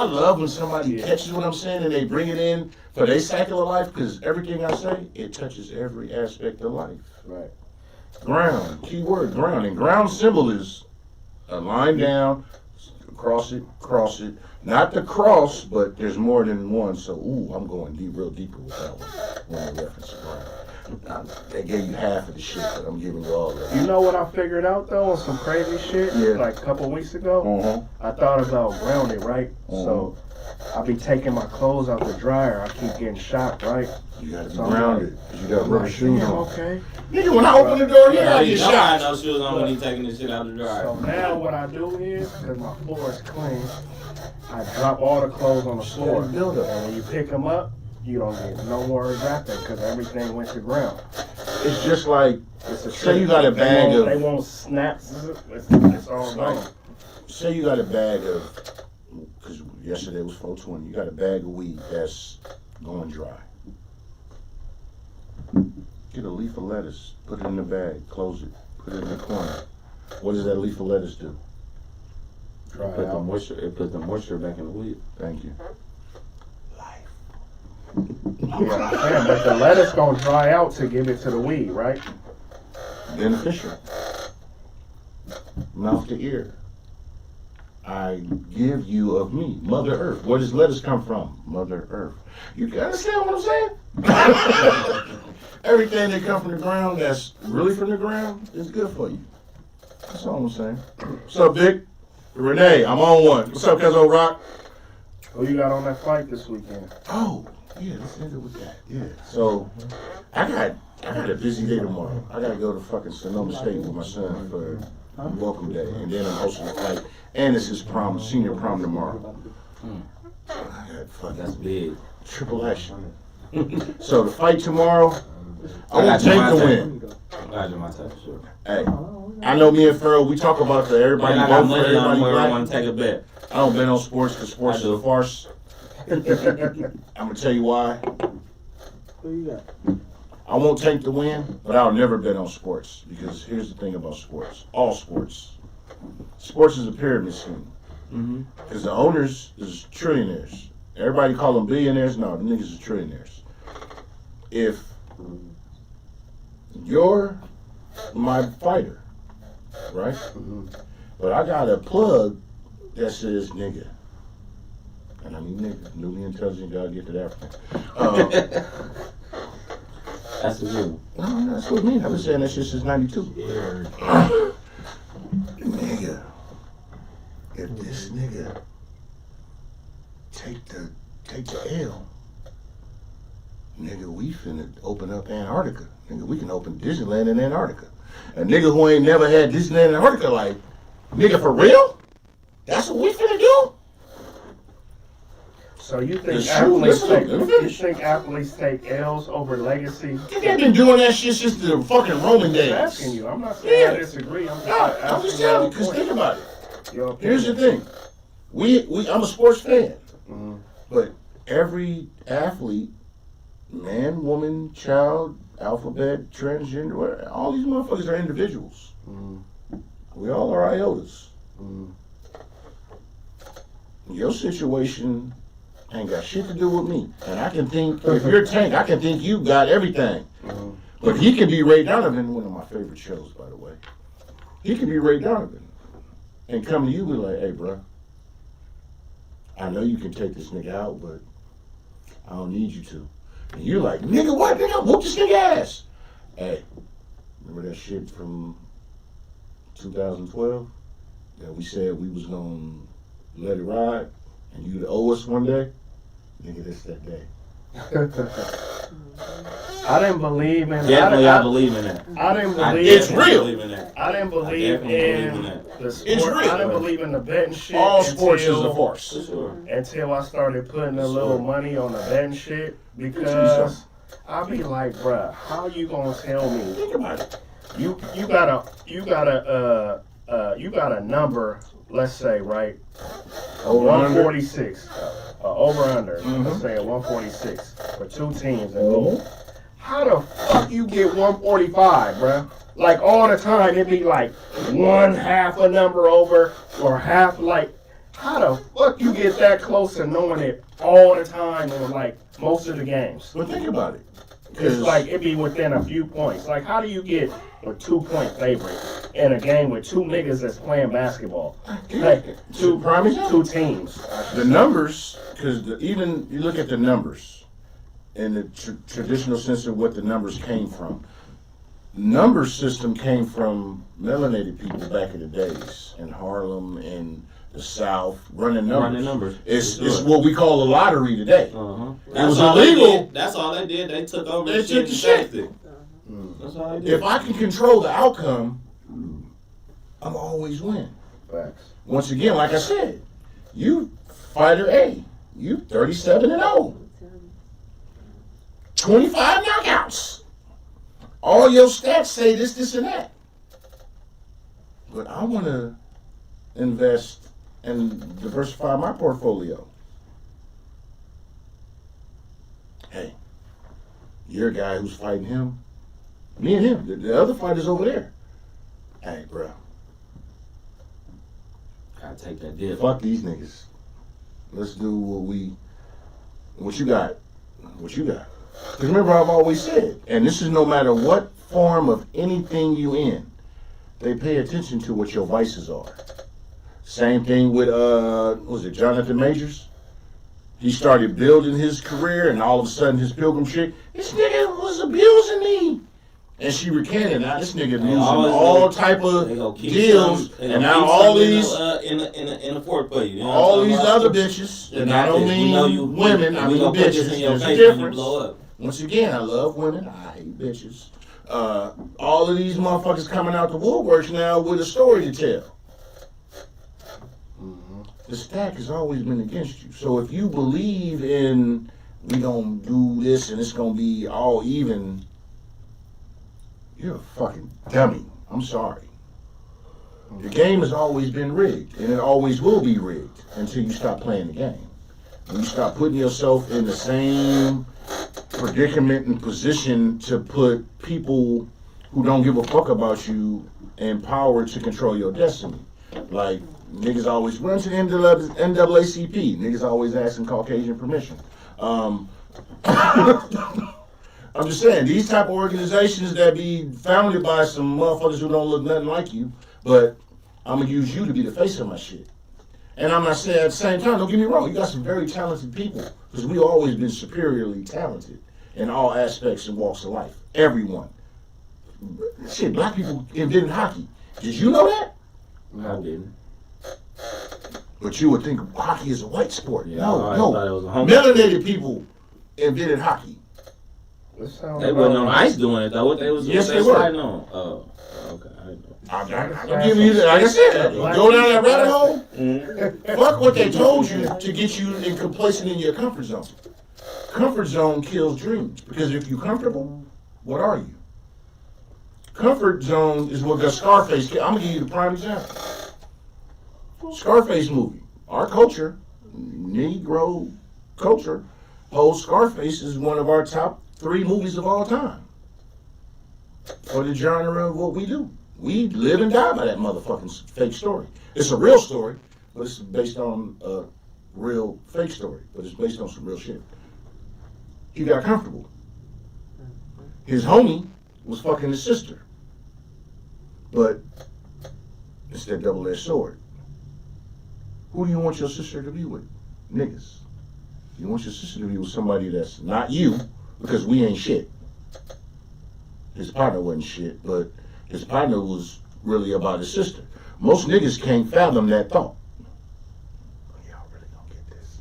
S2: love when somebody catches what I'm saying and they bring it in for their cycle of life, because everything I say, it touches every aspect of life.
S3: right.
S2: Ground. Keyword ground. And ground symbol is a line down, cross it. Not the cross, but there's more than one. So, I'm going real deeper with that one when I reference the ground. They gave you half of the shit, but I'm giving you all of it.
S3: You know what I figured out though on some crazy shit?
S2: Yeah.
S3: Like a couple weeks ago,
S2: Uh-huh.
S3: I thought about grounded, right? So I be taking my clothes out the dryer. I keep getting shocked, right?
S2: You gotta be
S3: So I'm
S2: grounded, because you got
S3: I'm
S2: rubber
S3: like,
S2: shoes
S3: damn,
S2: on.
S3: okay.
S2: Nigga, when I open the door,
S4: Yeah,
S2: I
S4: he
S2: get
S4: don't have
S2: shot.
S4: no shoes on when he taking this shit out the dryer.
S3: So now what I do is, because my floor is clean, I drop all the clothes on the floor. And
S2: Build up.
S3: when you pick them up, you don't get no more wrapping because everything went to ground.
S2: It's just like,
S3: It's a
S2: say you got a bag
S3: they
S2: of,
S3: won't snap. It's all gone.
S2: say you got a bag of, because yesterday was 420, you got a bag of weed that's going dry. Get a leaf of lettuce, put it in the bag, close it, put it in the corner. What does that leaf of lettuce do?
S3: Dry
S4: It
S3: out.
S4: puts the moisture back in the weed.
S2: Thank you. Life.
S3: Yeah, I'm saying, but the lettuce gonna dry out to give it to the weed, right?
S2: Beneficial. Mouth to ear. I give you of me, Mother Earth. Where does lettuce come from? Mother Earth. You can understand what I'm saying? Everything that comes from the ground that's really from the ground is good for you. That's all I'm saying. What's up, Vic? Renee, I'm on one. What's up, Cuzzo Rock?
S3: Who you got on that flight this weekend?
S2: Oh, yeah, let's end it with that. Yeah. So, I got a busy day tomorrow. I gotta go to fucking Sonoma State with my son for welcome day, and then I'm hosting a flight, and it's his prom, senior prom tomorrow. I got fucking
S4: That's big.
S2: triple action. So the fight tomorrow, I
S4: I
S2: want
S4: got
S2: Tank to
S4: Javante.
S2: win.
S4: I got you my type, sure.
S2: Hey, I know me and Farrell, we talk about the everybody
S4: And I got
S2: vote for
S4: money on
S2: everybody
S4: where I
S2: black.
S4: want to take a bet.
S2: I don't bet on sports because sports
S4: I
S2: is a
S4: do.
S2: farce. I'm gonna tell you why.
S3: Who you got?
S2: I won't Tank to win, but I'll never bet on sports, because here's the thing about sports. All sports. Sports is a pyramid scheme.
S4: Mm-hmm.
S2: Because the owners is trillionaires. Everybody call them billionaires. No, the niggas is trillionaires. If you're my fighter, right? But I got a plug that says nigga. And I mean nigga. Newly intelligent, gotta get to that.
S4: That's the good one.
S2: No, that's what I mean. I've been saying that shit since 92. Nigga. If this nigga take the L, nigga, we finna open up Antarctica. Nigga, we can open Disneyland in Antarctica. A nigga who ain't never had Disneyland in Antarctica, like, nigga, for real? That's what we finna do?
S3: So you
S2: The
S3: think
S2: shoe-
S3: athletes take L's over legacy?
S2: They've been doing that shit since the fucking Roman
S3: I'm
S2: days.
S3: asking you. I'm not saying I
S2: Yeah.
S3: disagree. I'm just,
S2: No, I'm just telling you, because think about it.
S3: Your
S2: Here's the
S3: opinion.
S2: thing. I'm a sports fan.
S3: Mhm.
S2: But every athlete, man, woman, child, alphabet, transgender, all these motherfuckers are individuals.
S3: Mhm.
S2: We all are iotas.
S3: Mhm.
S2: Your situation ain't got shit to do with me. And I can think, if you're Tank, I can think you got everything.
S3: Mhm.
S2: But he can be Ray Donovan, one of my favorite shows, by the way. He can be Ray Donovan and come to you and be like, hey, bro, I know you can take this nigga out, but I don't need you to. And you're like, nigga, what? Nigga, whoop this nigga ass. Hey, remember that shit from 2012 that we said we was gonna let it ride and you'd owe us one day? Nigga, this that day.
S3: I didn't believe in.
S4: Definitely, I believe in that.
S3: I didn't believe.
S2: It's real.
S4: Believe in that.
S3: I didn't believe in the sport.
S2: It's real.
S3: I didn't believe in the betting shit.
S2: All sports is a farce.
S4: For sure.
S3: Until I started putting a little money on the betting shit, because I'll be like, bruh, how you gonna tell me?
S2: Think about it.
S3: You got a number. Let's say, right,
S2: Over under.
S3: 146, over under. Let's say a 146 for two teams. And how the fuck you get 145, bruh? Like all the time, it be like one half a number over or half. Like, how the fuck you get that close to knowing it all the time on like most of the games?
S2: But think about it.
S3: It's like it be within a few points. Like, how do you get a 2-point favorite in a game with two niggas that's playing basketball? Like two teams.
S2: The numbers, because even you look at the numbers in the traditional sense of what the numbers came from. Number system came from melanated people back in the days in Harlem and the South, running numbers. It's what we call a lottery today. It was illegal.
S4: That's all they did. They took over
S2: They
S4: the
S2: took
S4: shit.
S2: the shit.
S4: That's all they did.
S2: If I can control the outcome, I'm always win.
S3: Facts.
S2: Once again, like I said, you fighter A, you 37-0, 25 knockouts. All your stats say this, and that. But I want to invest and diversify my portfolio. Hey, you're a guy who's fighting him. Me and him. The other fighter's over there. Hey, bro.
S4: Gotta take that deal.
S2: Fuck these niggas. Let's do what you got. What you got. Because remember, I've always said, and this is no matter what form of anything you in, they pay attention to what your vices are. Same thing with, was it Jonathan Majors? He started building his career, and all of a sudden his pilgrim chick, this nigga was abusing me. And she recanted. Now this nigga losing all type of deals, and now all these
S4: in the fort for you.
S2: all these other bitches, and I don't mean women, I mean bitches. There's a difference. Once again, I love women. I hate bitches. All of these motherfuckers coming out the woodworks now with a story to tell. The stack has always been against you. So if you believe in we gonna do this and it's gonna be all even, you're a fucking dummy. I'm sorry. The game has always been rigged, and it always will be rigged until you stop playing the game. When you stop putting yourself in the same predicament and position to put people who don't give a fuck about you in power to control your destiny. Like, niggas always run to the NAACP. Niggas always asking Caucasian permission. I'm just saying, these type of organizations that be founded by some motherfuckers who don't look nothing like you, but I'm going to use you to be the face of my shit. And I'm not saying at the same time, don't get me wrong, you got some very talented people, because we've always been superiorly talented in all aspects and walks of life. Everyone. Shit, black people invented hockey. Did you know that?
S4: No, I didn't.
S2: But you would think hockey is a white sport.
S4: Yeah,
S2: No.
S4: thought it was a
S2: Melanated people invented hockey.
S4: They wasn't on ice doing it though. What they was
S2: Yes,
S4: they
S2: they were.
S4: sliding on? Oh, okay. I didn't know.
S2: I'm giving you that. Like I said, go down that rabbit hole. Fuck what they told you to get you in complacent in your comfort zone. Comfort zone kills dreams, because if you're comfortable, what are you? Comfort zone is what got Scarface. I'm gonna give you the prime example. Scarface movie. Our culture, Negro culture, holds Scarface is one of our top 3 movies of all time. For the genre of what we do. We live and die by that motherfucking fake story. It's a real story, but it's based on a real fake story. But it's based on some real shit. He got comfortable. His homie was fucking his sister. But it's that double-edged sword. Who do you want your sister to be with? Niggas. You want your sister to be with somebody that's not you, because we ain't shit. His partner wasn't shit, but his partner was really about his sister. Most niggas can't fathom that thought. Y'all really gonna get this.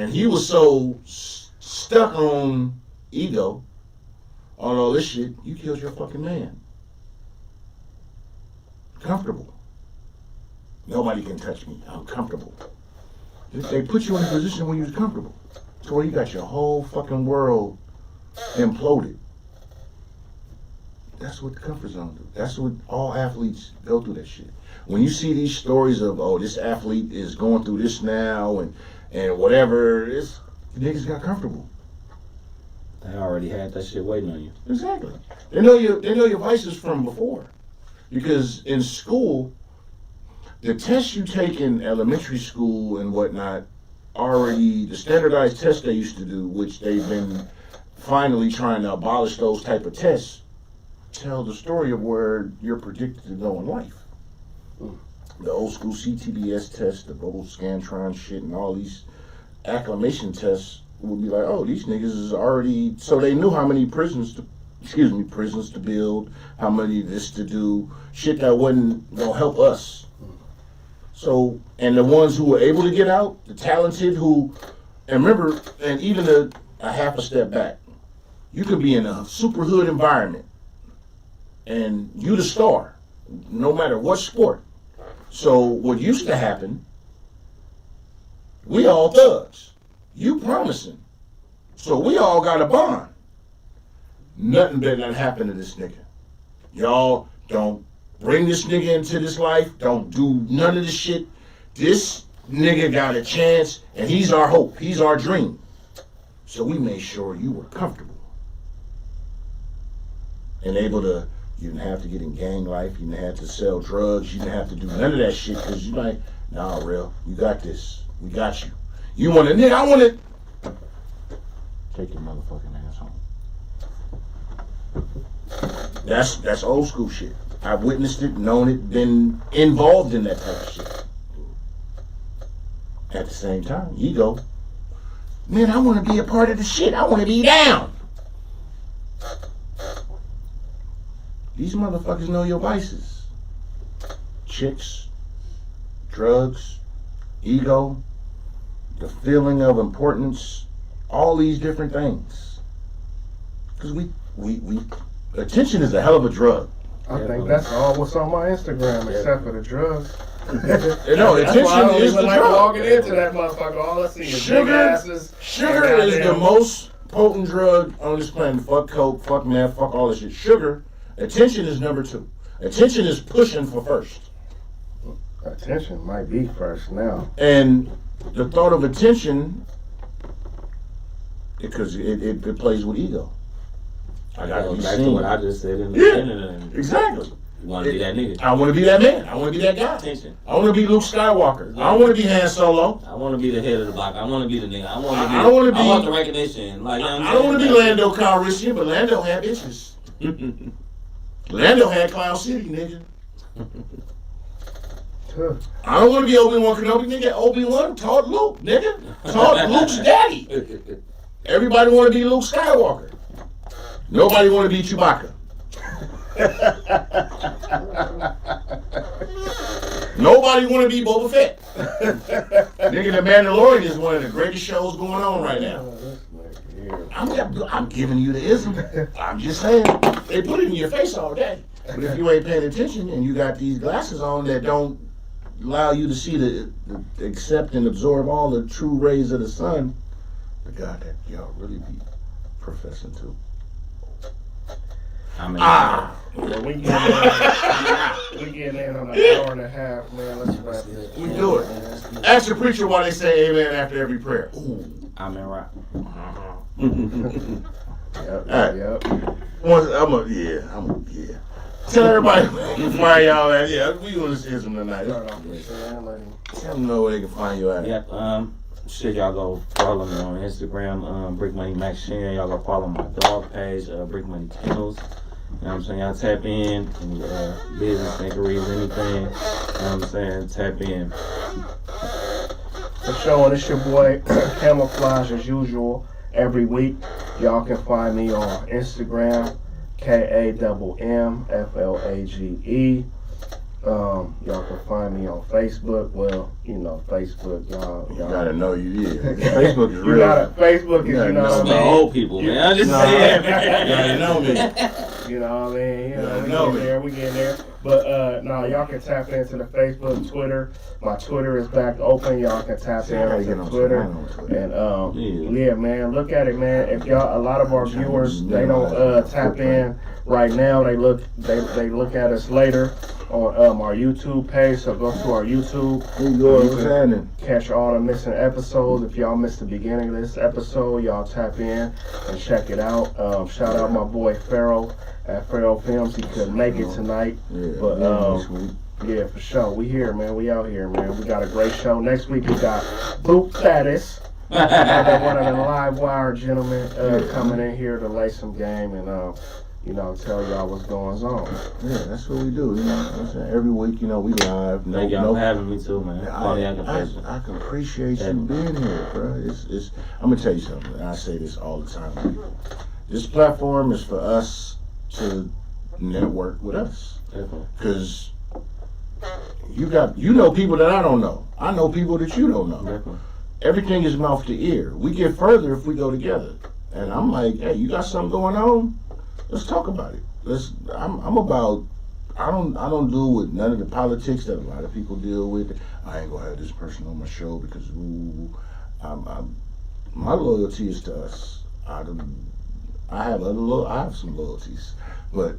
S2: And he was so stuck on ego, on all this shit, you killed your fucking man. Comfortable. Nobody can touch me. I'm comfortable. They put you in a position where you was comfortable. To where you got your whole fucking world imploded. That's what the comfort zone do. That's what all athletes go through that shit. When you see these stories of, oh, this athlete is going through this now and whatever, the niggas got comfortable.
S4: They already had that shit waiting on you.
S2: Exactly. They know your vices from before. Because in school, the tests you take in elementary school and whatnot, already the standardized tests they used to do, which they've been finally trying to abolish those type of tests, tell the story of where you're predicted to go in life. The old school CTBS test, the global Scantron shit, and all these acclimation tests would be like, oh, these niggas is already, so they knew how many prisons to build, how many this to do, shit that wasn't gonna help us. So, and the ones who were able to get out, the talented who, and remember, and even a half a step back, you could be in a super hood environment and you the star, no matter what sport. So what used to happen, we all thugs. You promising. So we all got a bond. Nothing better than happen to this nigga. Y'all don't bring this nigga into this life. Don't do none of this shit. This nigga got a chance, and he's our hope. He's our dream. So we made sure you were comfortable and able to. You didn't have to get in gang life. You didn't have to sell drugs. You didn't have to do none of that shit because you like, nah, real. You got this. We got you. You want a nigga? I want it. Take your motherfucking ass home. That's old school shit. I've witnessed it, known it, been involved in that type of shit. At the same time, ego. Man, I want to be a part of the shit. I want to be down. These motherfuckers know your vices. Chicks, drugs, ego, the feeling of importance, all these different things. Because we attention is a hell of a drug.
S3: I think that's all what's on my Instagram except for the drugs.
S2: No, attention is the drug.
S3: Walking into that motherfucker, all I see is big asses.
S2: Sugar is the most potent drug on this planet. Fuck coke, fuck meth, fuck all this shit. Sugar. Attention is number 2. Attention is pushing for first.
S3: Attention might be first now.
S2: And the thought of attention, because it plays with ego. I gotta be
S4: back
S2: seen.
S4: to what I just said in the beginning.
S2: Exactly.
S4: You want to be that nigga.
S2: I want to be that man. I want to be that guy.
S4: Attention.
S2: I want to be Luke Skywalker. I don't want to be Han Solo.
S4: I want to be the head of the block. I want to be the nigga. I want the recognition. Like, you know what I'm
S2: I don't want to be
S4: saying?
S2: Lando Calrissian, but Lando had bitches. Lando had Cloud City, nigga. I don't want to be Obi-Wan Kenobi, nigga. Obi-Wan taught Luke, nigga. Taught Luke's daddy. Everybody want to be Luke Skywalker. Nobody want to be Chewbacca. Nobody want to be Boba Fett. Nigga, The Mandalorian is one of the greatest shows going on right now. I'm giving you the ism. I'm just saying. They put it in your face all day. But if you ain't paying attention and you got these glasses on that don't allow you to see the accept and absorb all the true rays of the sun, the God that y'all really be professing to.
S4: I mean,
S3: Yeah, we getting in on an hour and a half, man. Let's wrap this.
S2: We do it. Ask the preacher why they say amen after every prayer. Ooh.
S4: I'm in rock.
S3: Yep.
S2: Yeah. Tell everybody where you can find y'all at. Yeah, we gonna see them tonight. Tell them know where they can find you at.
S4: Yep. Shit, y'all go follow me on Instagram, Brick Money Max Shan. Y'all go follow my dog page, Brick Money Kennels. You know what I'm saying? Y'all tap in, business, inquiries, anything. You know what I'm saying? Tap in.
S3: For sure, it's your boy Camouflage as usual. Every week, y'all can find me on Instagram, KAMMFLAGE. Y'all can find me on Facebook. Well, Facebook, y'all.
S2: You gotta know you is. Facebook is real.
S3: Facebook is,
S4: Some old people, man. I'm just saying.
S2: You gotta know me.
S3: You know what I mean? We get there. But y'all can tap into the Facebook, Twitter. My Twitter is back open. Y'all can tap into Twitter. And yeah, man, look at it, man. If y'all, a lot of our viewers, they don't tap in right now. They look at us later on our YouTube page. So go to our YouTube.
S2: What's happening?
S3: Catch all the missing episodes. If y'all missed the beginning of this episode, y'all tap in and check it out. Shout out my boy Pharaoh at Pharaoh Films. He couldn't make it tonight, but yeah, for sure. We here, man. We out here, man. We got a great show. Next week we got Boot Fattest, one of the live wire gentlemen coming in here to lay some game and tell y'all what's going on.
S2: Yeah, that's what we do. Every week, we live.
S4: Thank y'all for having me too, man.
S2: I can appreciate you being here, bro. I'm gonna tell you something. And I say this all the time to people. This platform is for us to network with us, because you know people that I don't know. I know people that you don't know. Everything is mouth to ear. We get further if we go together. And I'm like, hey, you got something going on? Let's talk about it. I'm about. I don't deal with none of the politics that a lot of people deal with. I ain't gonna have this person on my show because my loyalty is to us. I have some loyalties, but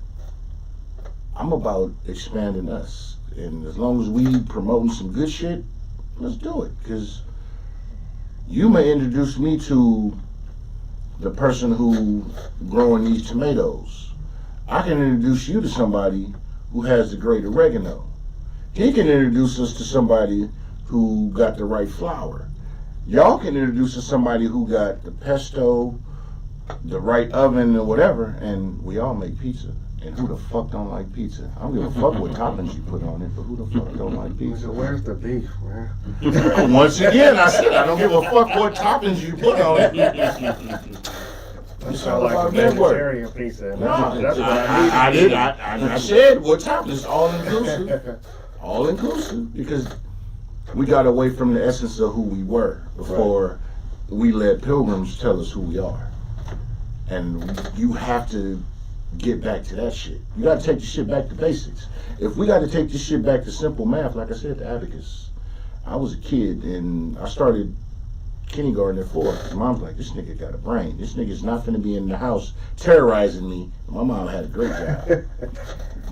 S2: I'm about expanding us. And as long as we promoting some good shit, let's do it. Because you may introduce me to the person who growing these tomatoes. I can introduce you to somebody who has the great oregano. He can introduce us to somebody who got the right flour. Y'all can introduce us to somebody who got the pesto, the right oven or whatever, and we all make pizza. And who the fuck don't like pizza? I don't give a fuck what toppings you put on it, but who the fuck don't like pizza?
S3: So where's the beef, man?
S2: Once again, I said I don't give a fuck what toppings you put on it.
S3: You sound like a vegetarian pizza. That's what I
S2: did. I said what toppings, all inclusive. All inclusive, because we got away from the essence of who we were before we let pilgrims tell us who we are. And you have to get back to that shit. You got to take the shit back to basics. If we got to take this shit back to simple math, like I said, the abacus. I was a kid and I started kindergarten at 4. Mom's like, this nigga got a brain. This nigga's not gonna be in the house terrorizing me. My mom had a great job.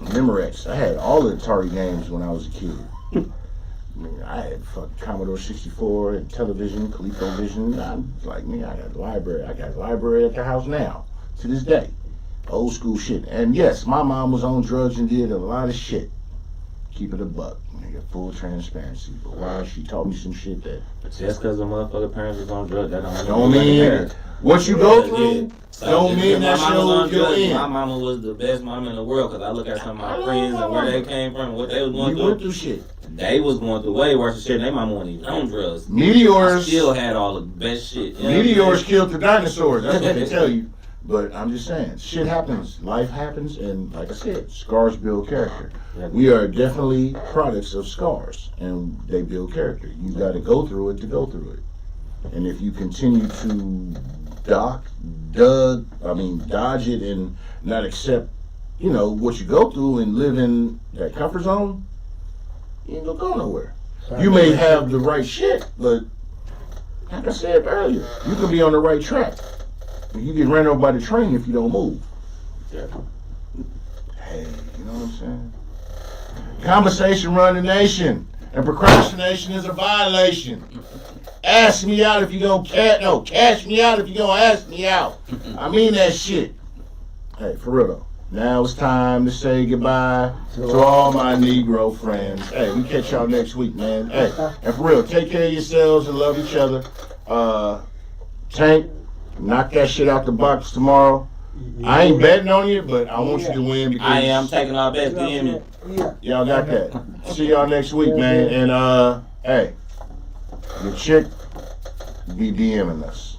S2: Memorex. I had all the Atari games when I was a kid. I had fucking Commodore 64 and television, ColecoVision. I'm like, man, I got a library. I got a library at the house now, to this day. Old school shit. And yes, my mom was on drugs and did a lot of shit. Keep it a buck. Nigga, full transparency. But why she taught me some shit that.
S4: But just because the motherfucking parents was on drugs, that
S2: don't mean what you go through. Don't mean that you're in.
S4: My mama was the best mama in the world because I look at some of my friends and where they came from, what they was going through.
S2: Went through shit.
S4: They was going through way worse shit. They mama wasn't even on drugs.
S2: Meteors
S4: still had all the best shit.
S2: Meteors killed the dinosaurs. That's what they tell you. But I'm just saying, shit happens, life happens, and like I said, scars build character. We are definitely products of scars, and they build character. You got to go through it to go through it. And if you continue to dodge it and not accept, what you go through and live in that comfort zone, you ain't gonna go nowhere. You may have the right shit, but like I said earlier, you could be on the right track. You get ran over by the train if you don't move. Hey, you know what I'm saying? Conversation run the nation, and procrastination is a violation. Ask me out if you gonna cash me out if you gonna ask me out. I mean that shit. Hey, for real though. Now it's time to say goodbye to all my Negro friends. Hey, we catch y'all next week, man. Hey, and for real, take care of yourselves and love each other. Tank, knock that shit out the box tomorrow. I ain't betting on you, but I want you to win because
S4: I am taking our best DM.
S2: Y'all got that. See y'all next week, man. And hey, your chick be DMing us.